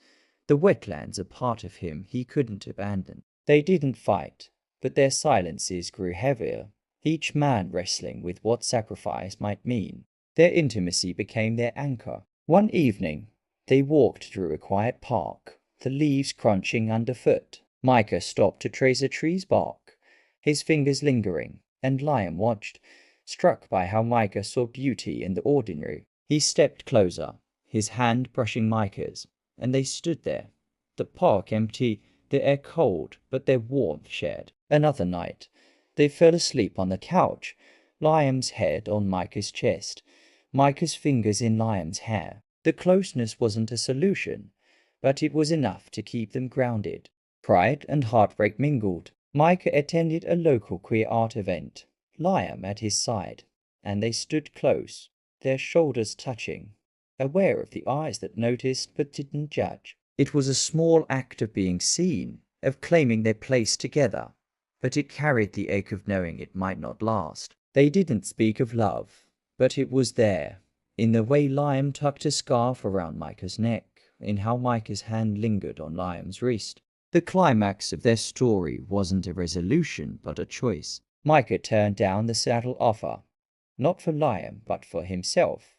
the wetlands a part of him he couldn't abandon. They didn't fight, but their silences grew heavier, each man wrestling with what sacrifice might mean. Their intimacy became their anchor. One evening, they walked through a quiet park, the leaves crunching underfoot. Micah stopped to trace a tree's bark, his fingers lingering, and Liam watched, struck by how Micah saw beauty in the ordinary. He stepped closer, his hand brushing Micah's, and they stood there, the park empty, the air cold, but their warmth shared. Another night, they fell asleep on the couch, Liam's head on Micah's chest, Micah's fingers in Liam's hair. The closeness wasn't a solution, but it was enough to keep them grounded. Pride and heartbreak mingled. Micah attended a local queer art event, Liam at his side, and they stood close, their shoulders touching, aware of the eyes that noticed but didn't judge. It was a small act of being seen, of claiming their place together, but it carried the ache of knowing it might not last. They didn't speak of love, but it was there, in the way Liam tucked a scarf around Micah's neck, in how Micah's hand lingered on Liam's wrist. The climax of their story wasn't a resolution, but a choice. Micah turned down the saddle offer, not for Liam, but for himself,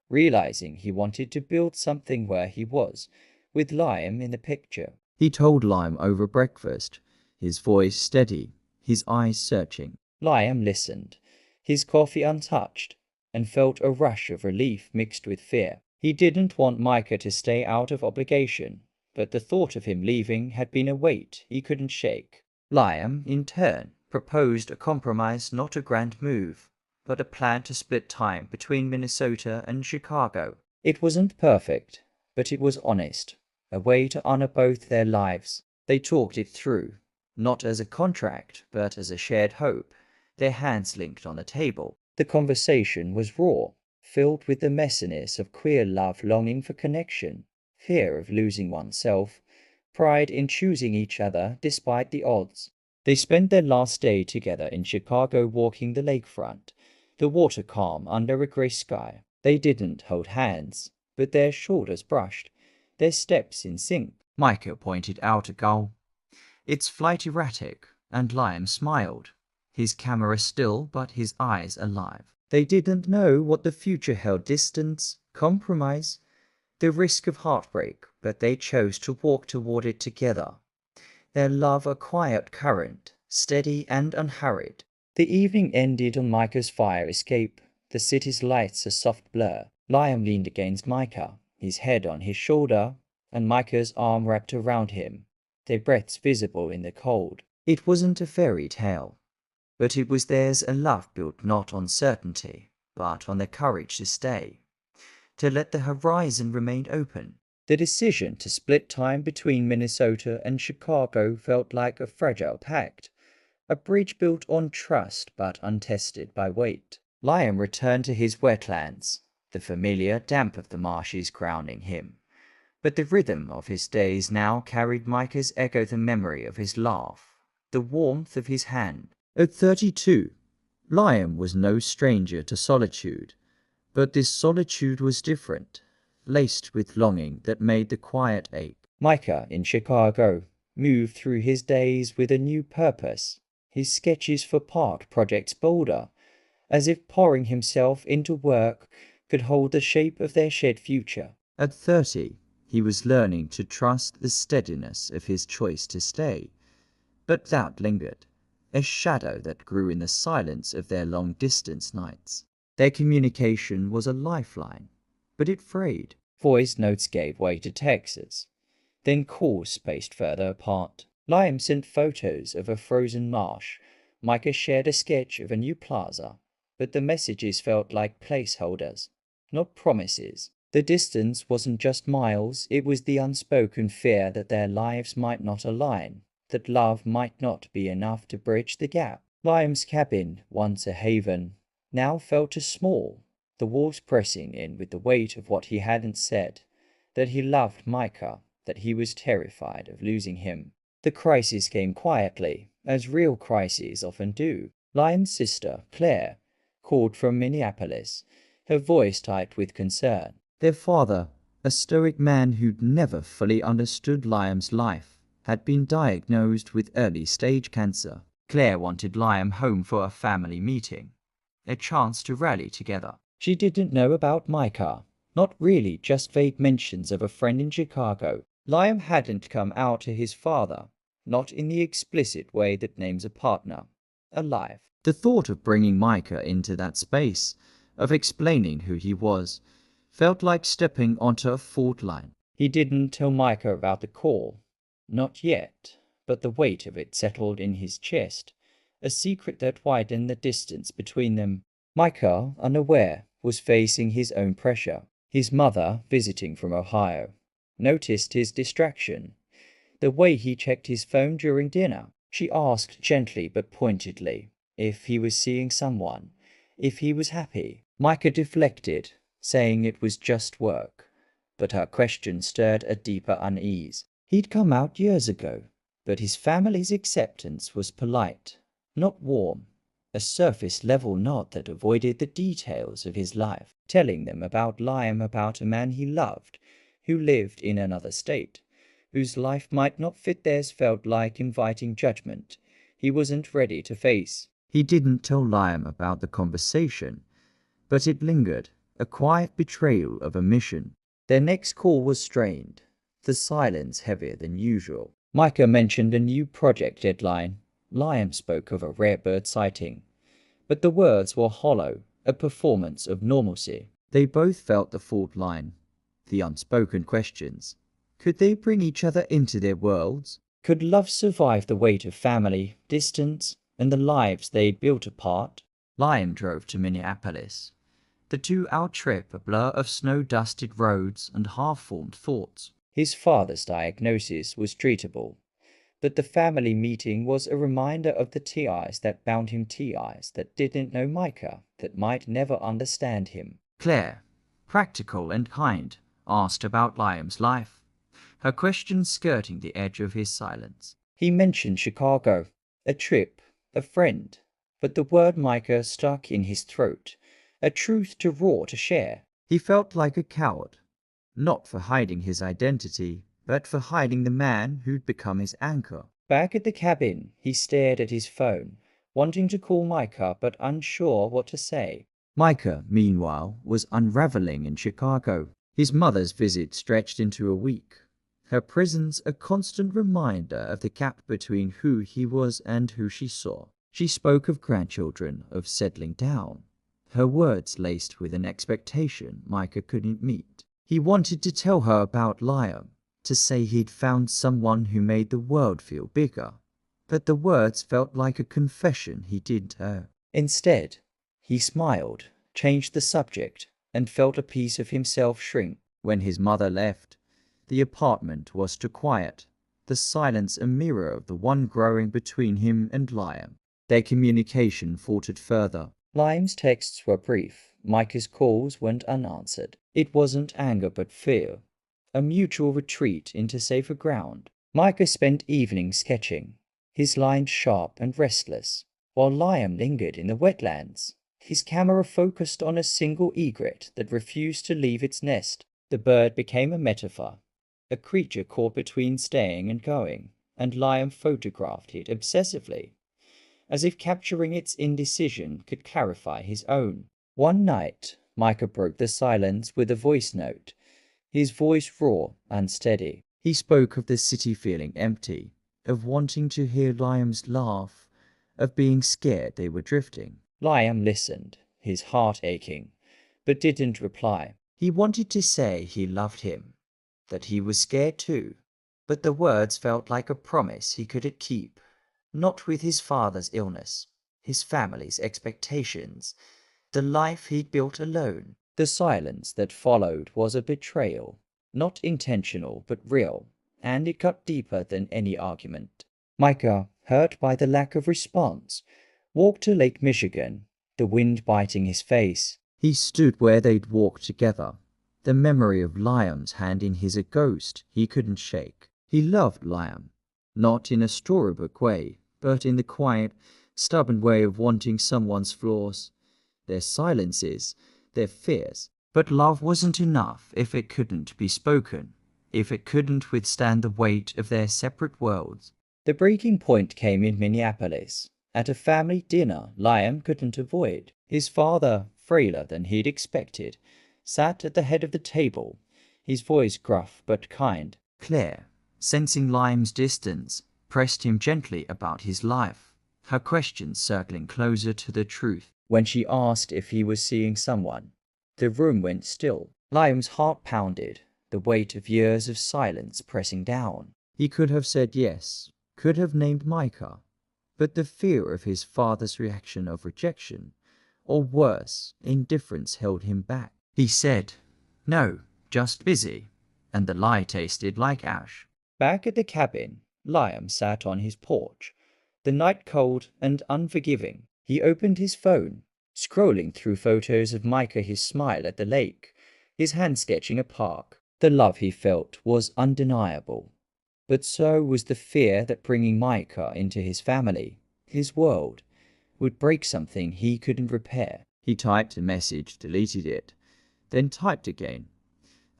realizing he wanted to build something where he was, with Liam in the picture. He told Liam over breakfast, his voice steady, his eyes searching. Liam listened, his coffee untouched, and felt a rush of relief mixed with fear. He didn't want Micah to stay out of obligation, but the thought of him leaving had been a weight he couldn't shake. Liam, in turn, proposed a compromise, not a grand move, but a plan to split time between Minnesota and Chicago. It wasn't perfect, but it was honest, a way to honor both their lives. They talked it through, not as a contract, but as a shared hope, their hands linked on the table. The conversation was raw, filled with the messiness of queer love, longing for connection, fear of losing oneself, pride in choosing each other despite the odds. They spent their last day together in Chicago walking the lakefront, the water calm under a grey sky. They didn't hold hands, but their shoulders brushed, their steps in sync. Micah pointed out a gull. Its flight erratic, and Liam smiled, his camera still but his eyes alive. They didn't know what the future held, distance, compromise, the risk of heartbreak, but they chose to walk toward it together. Their love a quiet current, steady and unhurried. The evening ended on Micah's fire escape, the city's lights a soft blur. Liam leaned against Micah, his head on his shoulder, and Micah's arm wrapped around him, their breaths visible in the cold. It wasn't a fairy tale, but it was theirs, a love built not on certainty, but on the courage to stay, to let the horizon remain open. The decision to split time between Minnesota and Chicago felt like a fragile pact, a bridge built on trust but untested by weight. Liam returned to his wetlands, the familiar damp of the marshes crowning him. But the rhythm of his days now carried Micah's echo, the memory of his laugh, the warmth of his hand. At 32, Liam was no stranger to solitude, but this solitude was different, laced with longing that made the quiet ache. Micah, in Chicago, moved through his days with a new purpose, his sketches for park projects bolder, as if pouring himself into work could hold the shape of their shared future. At 30, he was learning to trust the steadiness of his choice to stay, but doubt lingered, a shadow that grew in the silence of their long-distance nights. Their communication was a lifeline, but it frayed. Voice notes gave way to texts, then calls spaced further apart. Liam sent photos of a frozen marsh. Micah shared a sketch of a new plaza, but the messages felt like placeholders, not promises. The distance wasn't just miles, it was the unspoken fear that their lives might not align, that love might not be enough to bridge the gap. Liam's cabin, once a haven, now felt too small, the walls pressing in with the weight of what he hadn't said, that he loved Micah, that he was terrified of losing him. The crisis came quietly, as real crises often do. Liam's sister, Claire, called from Minneapolis, her voice tight with concern. Their father, a stoic man who'd never fully understood Liam's life, had been diagnosed with early-stage cancer. Claire wanted Liam home for a family meeting, a chance to rally together. She didn't know about Micah, not really, just vague mentions of a friend in Chicago. Liam hadn't come out to his father, not in the explicit way that names a partner, alive. The thought of bringing Micah into that space, of explaining who he was, felt like stepping onto a fault line. He didn't tell Micah about the call. Not yet, but the weight of it settled in his chest, a secret that widened the distance between them. Micah, unaware, was facing his own pressure. His mother, visiting from Ohio, noticed his distraction, the way he checked his phone during dinner. She asked gently but pointedly if he was seeing someone, if he was happy. Micah deflected, saying it was just work, but her question stirred a deeper unease. He'd come out years ago, but his family's acceptance was polite, not warm, a surface-level nod that avoided the details of his life, telling them about Liam, about a man he loved, who lived in another state, whose life might not fit theirs, felt like inviting judgment he wasn't ready to face. He didn't tell Liam about the conversation, but it lingered, a quiet betrayal of a mission. Their next call was strained, the silence heavier than usual. Micah mentioned a new project deadline. Liam spoke of a rare bird sighting, but the words were hollow, a performance of normalcy. They both felt the fault line, the unspoken questions. Could they bring each other into their worlds? Could love survive the weight of family, distance, and the lives they'd built apart? Liam drove to Minneapolis, the 2-hour trip a blur of snow-dusted roads and half-formed thoughts. His father's diagnosis was treatable, but the family meeting was a reminder of the TIs that bound him, TIs that didn't know Micah, that might never understand him. Claire, practical and kind, asked about Liam's life, her questions skirting the edge of his silence. He mentioned Chicago, a trip, a friend, but the word Micah stuck in his throat, a truth too raw to share. He felt like a coward, not for hiding his identity, but for hiding the man who'd become his anchor. Back at the cabin, he stared at his phone, wanting to call Micah but unsure what to say. Micah, meanwhile, was unraveling in Chicago. His mother's visit stretched into a week, her presence a constant reminder of the gap between who he was and who she saw. She spoke of grandchildren, of settling down, her words laced with an expectation Micah couldn't meet. He wanted to tell her about Liam, to say he'd found someone who made the world feel bigger, but the words felt like a confession he didn't owe. Instead, he smiled, changed the subject, and felt a piece of himself shrink. When his mother left, the apartment was too quiet, the silence a mirror of the one growing between him and Liam. Their communication faltered further. Liam's texts were brief, Micah's calls went unanswered. It wasn't anger but fear, a mutual retreat into safer ground. Micah spent evenings sketching, his lines sharp and restless, while Liam lingered in the wetlands, his camera focused on a single egret that refused to leave its nest. The bird became a metaphor, a creature caught between staying and going, and Liam photographed it obsessively, as if capturing its indecision could clarify his own. One night, Micah broke the silence with a voice note, his voice raw and steady. He spoke of the city feeling empty, of wanting to hear Liam's laugh, of being scared they were drifting. Liam listened, his heart aching, but didn't reply. He wanted to say he loved him, that he was scared too, but the words felt like a promise he couldn't keep. Not with his father's illness, his family's expectations, the life he'd built alone. The silence that followed was a betrayal, not intentional but real, and it cut deeper than any argument. Micah, hurt by the lack of response, walked to Lake Michigan, the wind biting his face. He stood where they'd walked together, the memory of Liam's hand in his a ghost he couldn't shake. He loved Liam, not in a storybook way, but in the quiet, stubborn way of wanting someone's flaws, their silences, their fears. But love wasn't enough if it couldn't be spoken, if it couldn't withstand the weight of their separate worlds. The breaking point came in Minneapolis, at a family dinner Liam couldn't avoid. His father, frailer than he'd expected, sat at the head of the table, his voice gruff but kind. Claire, sensing Liam's distance, pressed him gently about his life, her questions circling closer to the truth. When she asked if he was seeing someone, the room went still. Liam's heart pounded, the weight of years of silence pressing down. He could have said yes, could have named Micah, but the fear of his father's reaction of rejection, or worse, indifference, held him back. He said, "No, just busy," and the lie tasted like ash. Back at the cabin, Liam sat on his porch, the night cold and unforgiving. He opened his phone, scrolling through photos of Micah, his smile at the lake, his hand sketching a park. The love he felt was undeniable, but so was the fear that bringing Micah into his family, his world, would break something he couldn't repair. He typed a message, deleted it, then typed again.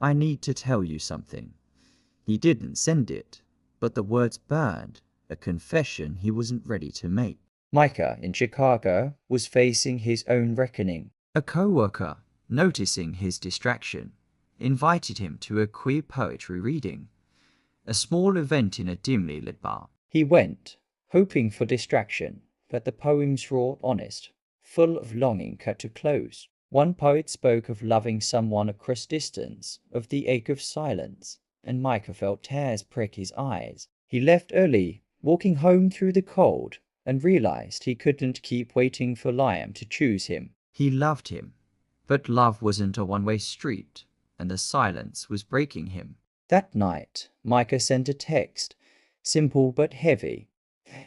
"I need to tell you something." He didn't send it, but the words burned, a confession he wasn't ready to make. Micah in Chicago was facing his own reckoning. A co-worker, noticing his distraction, invited him to a queer poetry reading, a small event in a dimly lit bar. He went, hoping for distraction, but the poems were honest, full of longing cut to close. One poet spoke of loving someone across distance, of the ache of silence, and Micah felt tears prick his eyes. He left early, walking home through the cold, and realized he couldn't keep waiting for Liam to choose him. He loved him, but love wasn't a one-way street, and the silence was breaking him. That night, Micah sent a text, simple but heavy.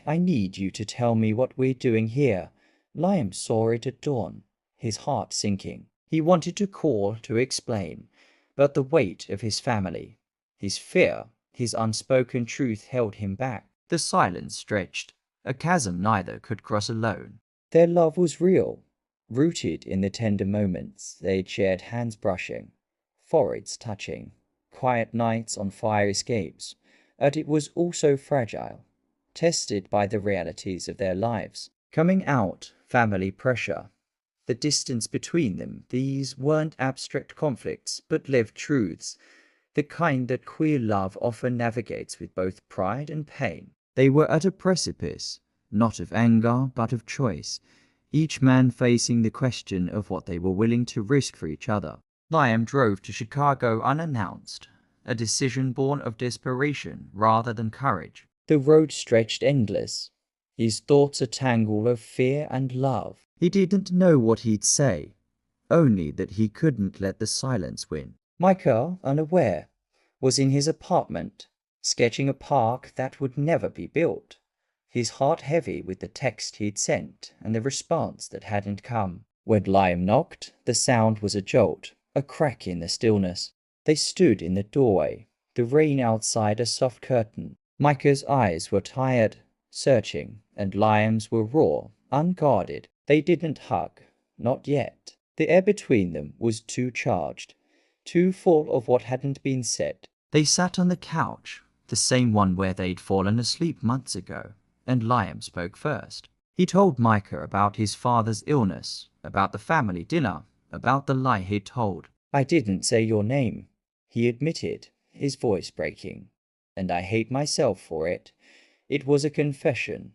"I need you to tell me what we're doing here." Liam saw it at dawn, his heart sinking. He wanted to call to explain, but the weight of his family, his fear, his unspoken truth held him back. The silence stretched, a chasm neither could cross alone. Their love was real, rooted in the tender moments they'd shared, hands brushing, foreheads touching, quiet nights on fire escapes, but it was also fragile, tested by the realities of their lives. Coming out, family pressure, the distance between them, these weren't abstract conflicts, but lived truths, the kind that queer love often navigates with both pride and pain. They were at a precipice, not of anger, but of choice, each man facing the question of what they were willing to risk for each other. Liam drove to Chicago unannounced, a decision born of desperation rather than courage. The road stretched endless, his thoughts a tangle of fear and love. He didn't know what he'd say, only that he couldn't let the silence win. Micah, unaware, was in his apartment, sketching a park that would never be built, his heart heavy with the text he'd sent and the response that hadn't come. When Liam knocked, the sound was a jolt, a crack in the stillness. They stood in the doorway, the rain outside a soft curtain. Micah's eyes were tired, searching, and Liam's were raw, unguarded. They didn't hug, not yet. The air between them was too charged, too full of what hadn't been said. They sat on the couch, the same one where they'd fallen asleep months ago, and Liam spoke first. He told Micah about his father's illness, about the family dinner, about the lie he'd told. "I didn't say your name," he admitted, his voice breaking, "and I hate myself for it. It was a confession,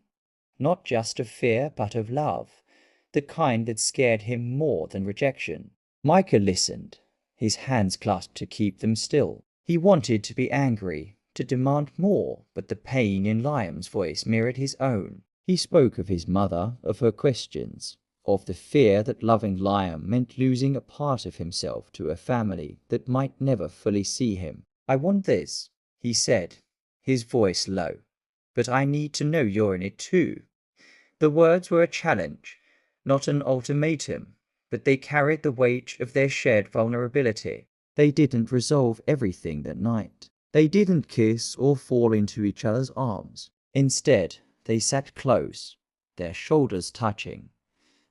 not just of fear but of love, the kind that scared him more than rejection." Micah listened, his hands clasped to keep them still. He wanted to be angry, to demand more, but the pain in Liam's voice mirrored his own. He spoke of his mother, of her questions, of the fear that loving Liam meant losing a part of himself to a family that might never fully see him. "I want this," he said, his voice low, "but I need to know you're in it too." The words were a challenge, not an ultimatum, but they carried the weight of their shared vulnerability. They didn't resolve everything that night. They didn't kiss or fall into each other's arms. Instead, they sat close, their shoulders touching,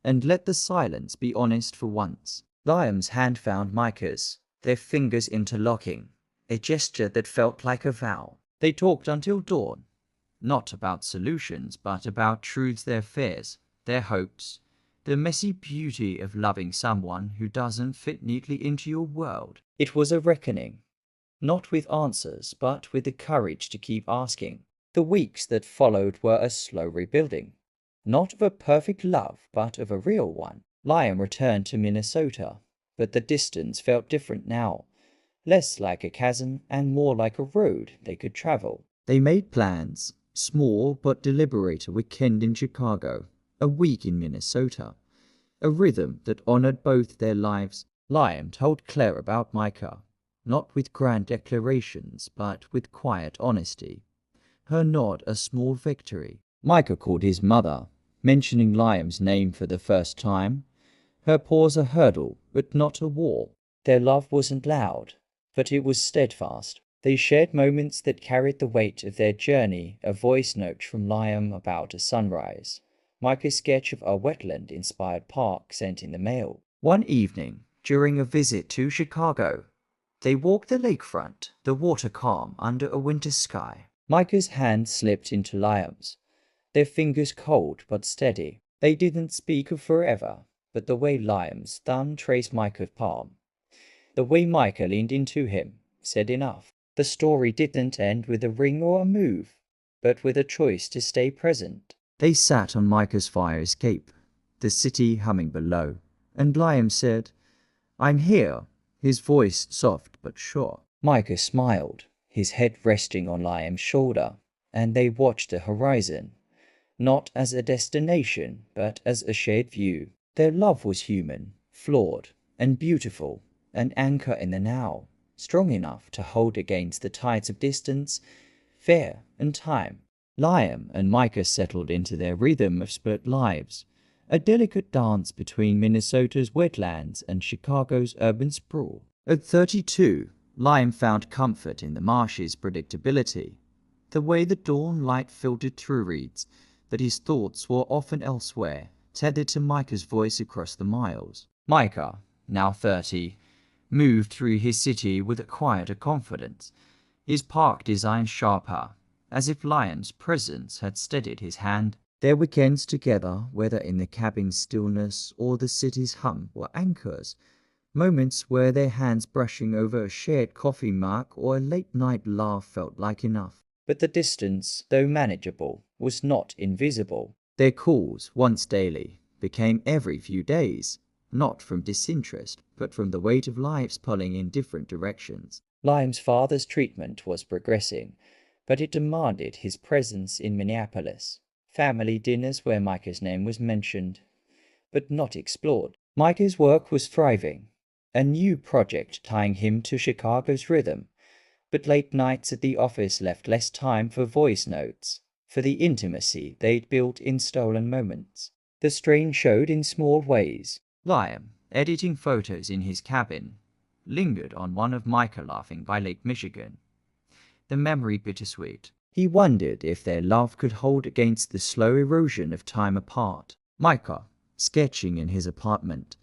and let the silence be honest for once. Liam's hand found Micah's, their fingers interlocking, a gesture that felt like a vow. They talked until dawn, not about solutions, but about truths, their fears, their hopes, the messy beauty of loving someone who doesn't fit neatly into your world. It was a reckoning, not with answers, but with the courage to keep asking. The weeks that followed were a slow rebuilding. Not of a perfect love, but of a real one. Liam returned to Minnesota, but the distance felt different now. Less like a chasm and more like a road they could travel. They made plans, small but deliberate, a weekend in Chicago, a week in Minnesota, a rhythm that honored both their lives. Liam told Claire about Micah, not with grand declarations, but with quiet honesty. Her nod a small victory. Micah called his mother, mentioning Liam's name for the first time. Her pause a hurdle, but not a wall. Their love wasn't loud, but it was steadfast. They shared moments that carried the weight of their journey, a voice note from Liam about a sunrise, Micah's sketch of a wetland-inspired park sent in the mail. One evening, during a visit to Chicago, they walked the lakefront, the water calm under a winter sky. Micah's hand slipped into Liam's, their fingers cold but steady. They didn't speak of forever, but the way Liam's thumb traced Micah's palm, the way Micah leaned into him, said enough. The story didn't end with a ring or a move, but with a choice to stay present. They sat on Micah's fire escape, the city humming below, and Liam said, "I'm here," his voice soft but sure. Micah smiled, his head resting on Liam's shoulder, and they watched the horizon, not as a destination, but as a shared view. Their love was human, flawed, and beautiful, an anchor in the now, strong enough to hold against the tides of distance, fear, and time. Liam and Micah settled into their rhythm of split lives, a delicate dance between Minnesota's wetlands and Chicago's urban sprawl. At 32, Liam found comfort in the marsh's predictability, the way the dawn light filtered through reeds, that his thoughts were often elsewhere, tethered to Micah's voice across the miles. Micah, now 30, moved through his city with a quieter confidence, his park design sharper, as if Liam's presence had steadied his hand. Their weekends together, whether in the cabin's stillness or the city's hum, were anchors, moments where their hands brushing over a shared coffee mug or a late-night laugh felt like enough. But the distance, though manageable, was not invisible. Their calls, once daily, became every few days, not from disinterest, but from the weight of lives pulling in different directions. Liam's father's treatment was progressing, but it demanded his presence in Minneapolis. Family dinners where Micah's name was mentioned, but not explored. Micah's work was thriving, a new project tying him to Chicago's rhythm, but late nights at the office left less time for voice notes, for the intimacy they'd built in stolen moments. The strain showed in small ways. Liam, editing photos in his cabin, lingered on one of Micah laughing by Lake Michigan, the memory bittersweet. He wondered if their love could hold against the slow erosion of time apart. Micah, sketching in his apartment,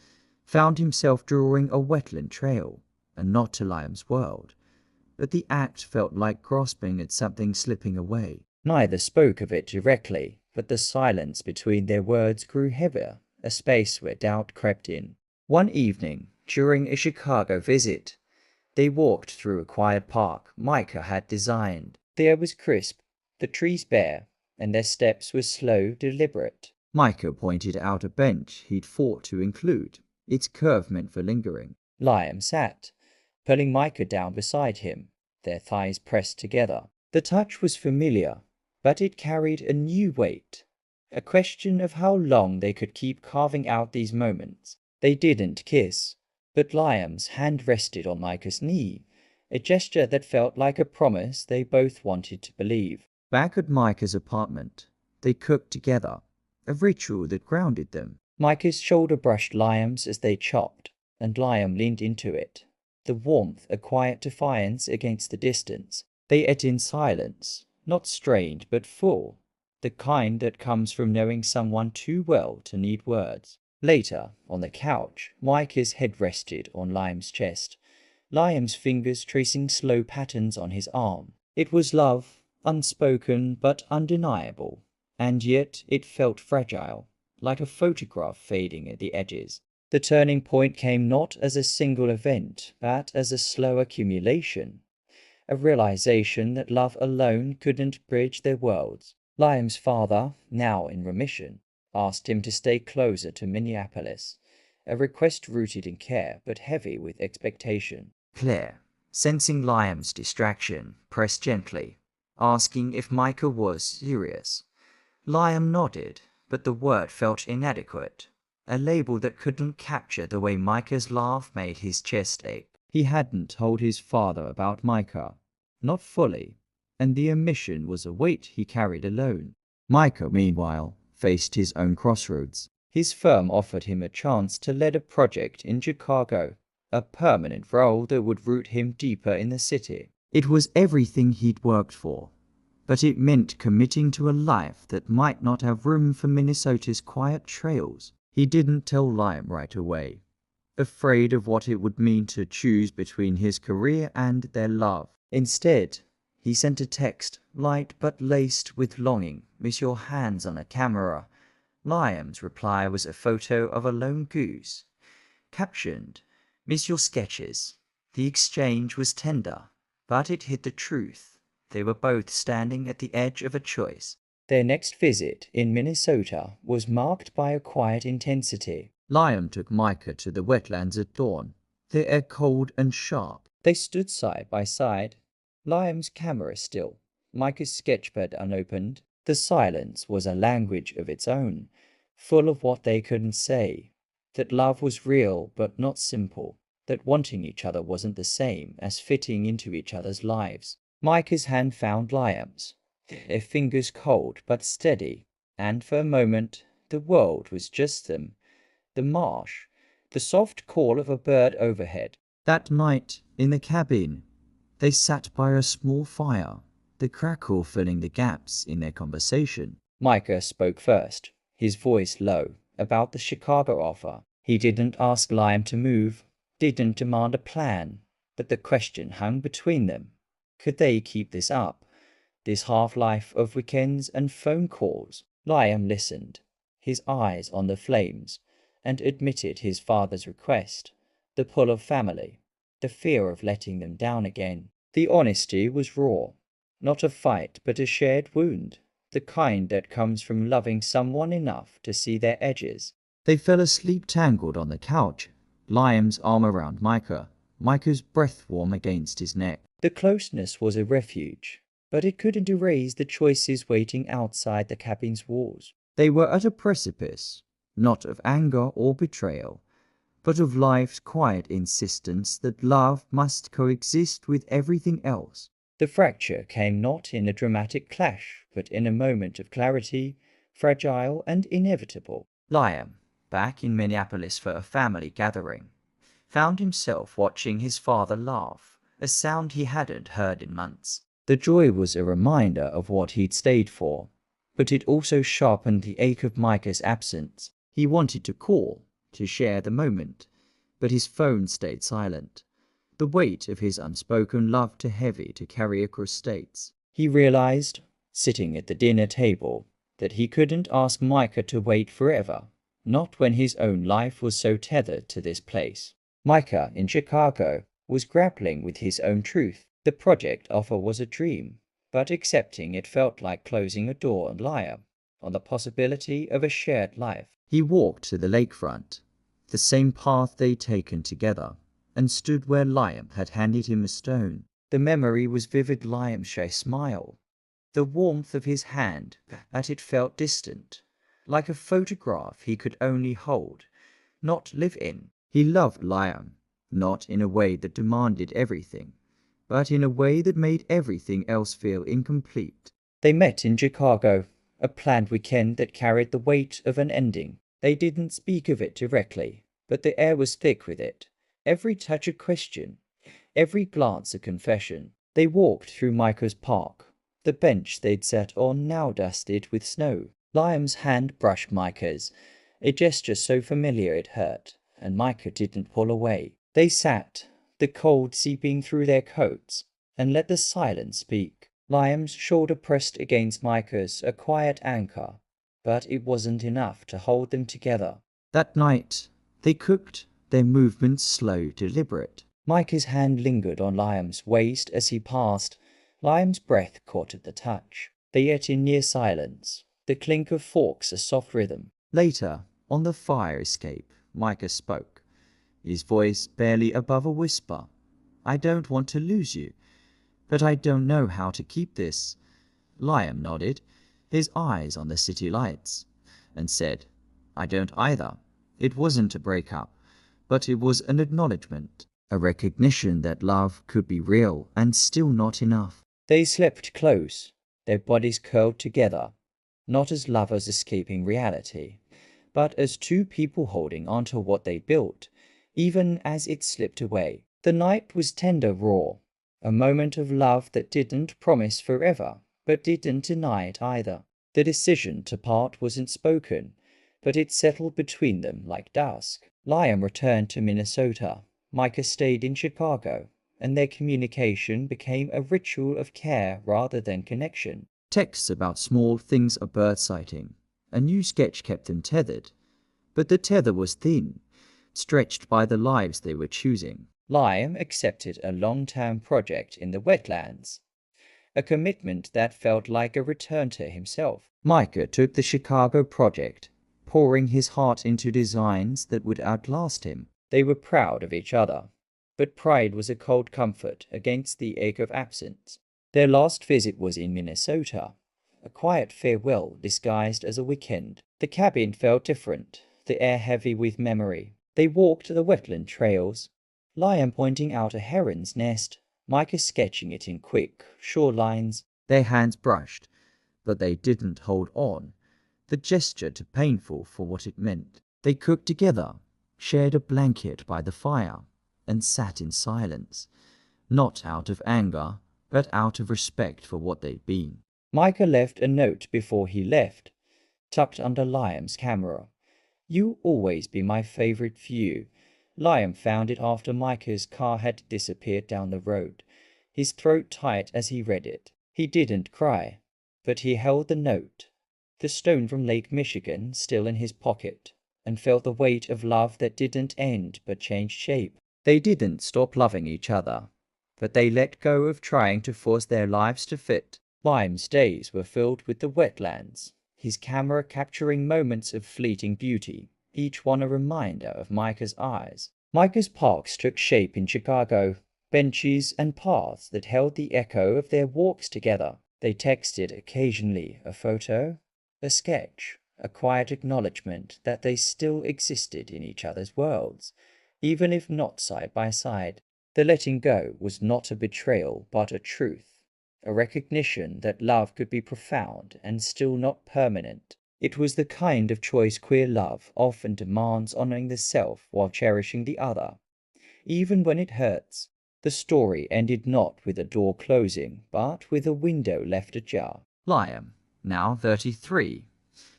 found himself drawing a wetland trail, and not to Liam's world, but the act felt like grasping at something slipping away. Neither spoke of it directly, but the silence between their words grew heavier, a space where doubt crept in. One evening, during a Chicago visit, they walked through a quiet park Micah had designed. The air was crisp, the trees bare, and their steps were slow, deliberate. Micah pointed out a bench he'd fought to include, its curve meant for lingering. Liam sat, pulling Micah down beside him, their thighs pressed together. The touch was familiar, but it carried a new weight, a question of how long they could keep carving out these moments. They didn't kiss, but Liam's hand rested on Micah's knee, a gesture that felt like a promise they both wanted to believe. Back at Micah's apartment, they cooked together, a ritual that grounded them. Micah's shoulder brushed Liam's as they chopped, and Liam leaned into it, the warmth a quiet defiance against the distance. They ate in silence, not strained but full, the kind that comes from knowing someone too well to need words. Later, on the couch, Micah's head rested on Liam's chest, Liam's fingers tracing slow patterns on his arm. It was love, unspoken but undeniable, and yet it felt fragile, like a photograph fading at the edges. The turning point came not as a single event, but as a slow accumulation, a realization that love alone couldn't bridge their worlds. Liam's father, now in remission, asked him to stay closer to Minneapolis, a request rooted in care but heavy with expectation. Claire, sensing Liam's distraction, pressed gently, asking if Micah was serious. Liam nodded, but the word felt inadequate, a label that couldn't capture the way Micah's laugh made his chest ache. He hadn't told his father about Micah, not fully, and the omission was a weight he carried alone. Micah, meanwhile, faced his own crossroads. His firm offered him a chance to lead a project in Chicago, a permanent role that would root him deeper in the city. It was everything he'd worked for, but it meant committing to a life that might not have room for Minnesota's quiet trails. He didn't tell Liam right away, afraid of what it would mean to choose between his career and their love. Instead, he sent a text, light but laced with longing. "Miss your hands on a camera." Liam's reply was a photo of a lone goose, captioned, "Miss your sketches." The exchange was tender, but it hid the truth. They were both standing at the edge of a choice. Their next visit in Minnesota was marked by a quiet intensity. Liam took Micah to the wetlands at dawn, the air cold and sharp. They stood side by side, Liam's camera still, Micah's sketchpad unopened. The silence was a language of its own, full of what they couldn't say. That love was real but not simple, that wanting each other wasn't the same as fitting into each other's lives. Micah's hand found Liam's, their fingers cold but steady, and for a moment the world was just them, the marsh, the soft call of a bird overhead. That night, in the cabin, they sat by a small fire, the crackle filling the gaps in their conversation. Micah spoke first, his voice low, about the Chicago offer. He didn't ask Liam to move, didn't demand a plan, but the question hung between them. Could they keep this up, this half-life of weekends and phone calls? Liam listened, his eyes on the flames, and admitted his father's request, the pull of family, the fear of letting them down again. The honesty was raw, not a fight but a shared wound, the kind that comes from loving someone enough to see their edges. They fell asleep tangled on the couch, Liam's arm around Micah, Micah's breath warm against his neck. The closeness was a refuge, but it couldn't erase the choices waiting outside the cabin's walls. They were at a precipice, not of anger or betrayal, but of life's quiet insistence that love must coexist with everything else. The fracture came not in a dramatic clash, but in a moment of clarity, fragile and inevitable. Liam, back in Minneapolis for a family gathering, found himself watching his father laugh, a sound he hadn't heard in months. The joy was a reminder of what he'd stayed for, but it also sharpened the ache of Micah's absence. He wanted to call, to share the moment, but his phone stayed silent, the weight of his unspoken love too heavy to carry across states. He realized, sitting at the dinner table, that he couldn't ask Micah to wait forever, not when his own life was so tethered to this place. Micah, in Chicago, was grappling with his own truth. The project offer was a dream, but accepting it felt like closing a door on Liam, on the possibility of a shared life. He walked to the lakefront, the same path they'd taken together, and stood where Liam had handed him a stone. The memory was vivid. Liam's shy smile, the warmth of his hand, but it felt distant, like a photograph he could only hold, not live in. He loved Liam, not in a way that demanded everything, but in a way that made everything else feel incomplete. They met in Chicago, a planned weekend that carried the weight of an ending. They didn't speak of it directly, but the air was thick with it. Every touch a question, every glance a confession. They walked through Micah's park, the bench they'd sat on now dusted with snow. Liam's hand brushed Micah's, a gesture so familiar it hurt, and Micah didn't pull away. They sat, the cold seeping through their coats, and let the silence speak. Liam's shoulder pressed against Micah's, a quiet anchor, but it wasn't enough to hold them together. That night, they cooked, their movements slow, deliberate. Micah's hand lingered on Liam's waist as he passed. Liam's breath caught at the touch. They ate in near silence, the clink of forks a soft rhythm. Later, on the fire escape, Micah spoke, his voice barely above a whisper. "I don't want to lose you, but I don't know how to keep this." Liam nodded, his eyes on the city lights, and said, "I don't either." It wasn't a breakup, but it was an acknowledgement, a recognition that love could be real and still not enough. They slept close, their bodies curled together, not as lovers escaping reality, but as two people holding onto what they built, even as it slipped away. The night was tender raw, a moment of love that didn't promise forever, but didn't deny it either. The decision to part wasn't spoken, but it settled between them like dusk. Liam returned to Minnesota, Micah stayed in Chicago, and their communication became a ritual of care rather than connection. Texts about small things, a bird sighting, a new sketch kept them tethered, but the tether was thin, stretched by the lives they were choosing. Liam accepted a long-term project in the wetlands, a commitment that felt like a return to himself. Micah took the Chicago project, pouring his heart into designs that would outlast him. They were proud of each other, but pride was a cold comfort against the ache of absence. Their last visit was in Minnesota, a quiet farewell disguised as a weekend. The cabin felt different, the air heavy with memory. They walked the wetland trails, Liam pointing out a heron's nest, Micah sketching it in quick, sure lines. Their hands brushed, but they didn't hold on, the gesture too painful for what it meant. They cooked together, shared a blanket by the fire, and sat in silence, not out of anger, but out of respect for what they'd been. Micah left a note before he left, tucked under Liam's camera. "You'll always be my favorite view." Liam found it after Micah's car had disappeared down the road, his throat tight as he read it. He didn't cry, but he held the note, the stone from Lake Michigan still in his pocket, and felt the weight of love that didn't end but changed shape. They didn't stop loving each other, but they let go of trying to force their lives to fit. Liam's days were filled with the wetlands, his camera capturing moments of fleeting beauty, each one a reminder of Micah's eyes. Micah's parks took shape in Chicago, benches and paths that held the echo of their walks together. They texted occasionally, a photo, a sketch, a quiet acknowledgement that they still existed in each other's worlds, even if not side by side. The letting go was not a betrayal but a truth, a recognition that love could be profound and still not permanent. It was the kind of choice queer love often demands, honoring the self while cherishing the other, even when it hurts. The story ended not with a door closing, but with a window left ajar. Liam, now 33,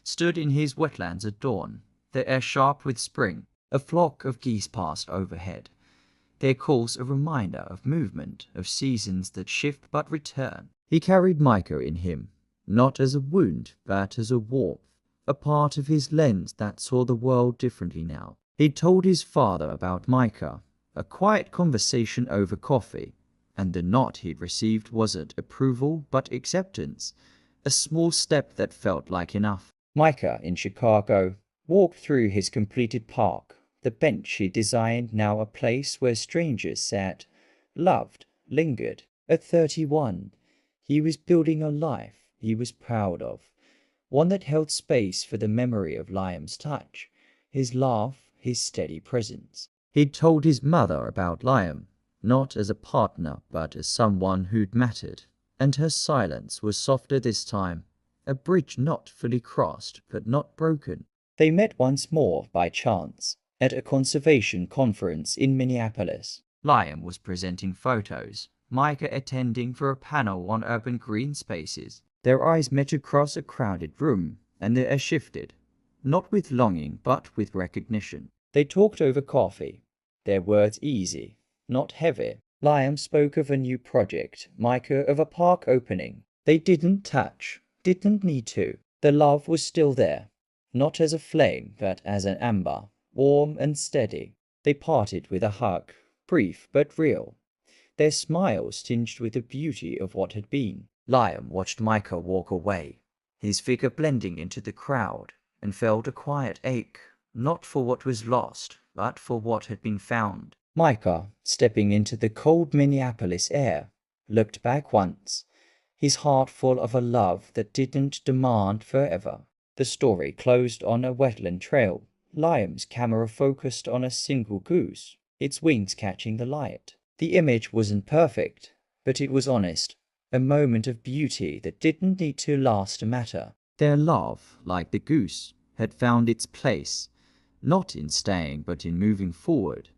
stood in his wetlands at dawn, the air sharp with spring. A flock of geese passed overhead, their calls a reminder of movement, of seasons that shift but return. He carried Micah in him, not as a wound, but as a warmth, a part of his lens that saw the world differently now. He told his father about Micah, a quiet conversation over coffee, and the nod he'd received wasn't approval but acceptance, a small step that felt like enough. Micah, in Chicago, walked through his completed park, the bench he designed now a place where strangers sat, loved, lingered. At 31, he was building a life he was proud of, one that held space for the memory of Liam's touch, his laugh, his steady presence. He'd told his mother about Liam, not as a partner but as someone who'd mattered, and her silence was softer this time, a bridge not fully crossed but not broken. They met once more by chance, at a conservation conference in Minneapolis. Liam was presenting photos, Micah attending for a panel on urban green spaces. Their eyes met across a crowded room, and the air shifted, not with longing but with recognition. They talked over coffee, their words easy, not heavy. Liam spoke of a new project, Micah of a park opening. They didn't touch, didn't need to. The love was still there, not as a flame but as an amber, warm and steady. They parted with a hug, brief but real, their smiles tinged with the beauty of what had been. Liam watched Micah walk away, his figure blending into the crowd, and felt a quiet ache, not for what was lost, but for what had been found. Micah, stepping into the cold Minneapolis air, looked back once, his heart full of a love that didn't demand forever. The story closed on a wetland trail. Liam's camera focused on a single goose, its wings catching the light. The image wasn't perfect, but it was honest, a moment of beauty that didn't need to last a matter. Their love, like the goose, had found its place, not in staying but in moving forward,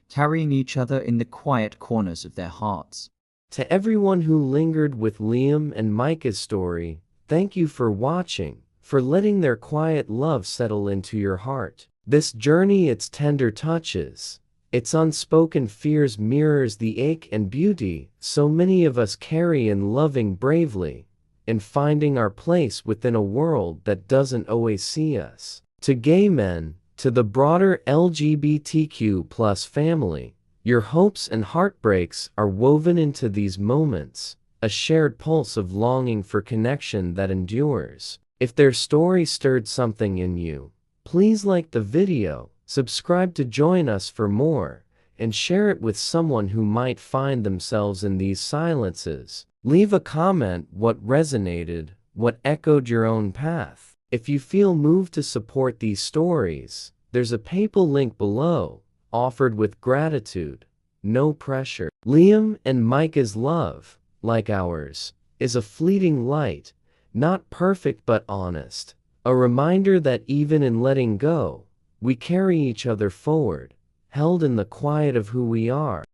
carrying each other in the quiet corners of their hearts. To everyone who lingered with Liam and Micah's story, thank you for watching, for letting their quiet love settle into your heart. This journey, its tender touches, its unspoken fears mirrors the ache and beauty so many of us carry in loving bravely, in finding our place within a world that doesn't always see us. To gay men, to the broader LGBTQ+ family, your hopes and heartbreaks are woven into these moments, a shared pulse of longing for connection that endures. If their story stirred something in you, please like the video, subscribe to join us for more, and share it with someone who might find themselves in these silences. Leave a comment what resonated, what echoed your own path. If you feel moved to support these stories, there's a PayPal link below, offered with gratitude, no pressure. Liam and Micah's love, like ours, is a fleeting light, not perfect but honest, a reminder that even in letting go, we carry each other forward, held in the quiet of who we are.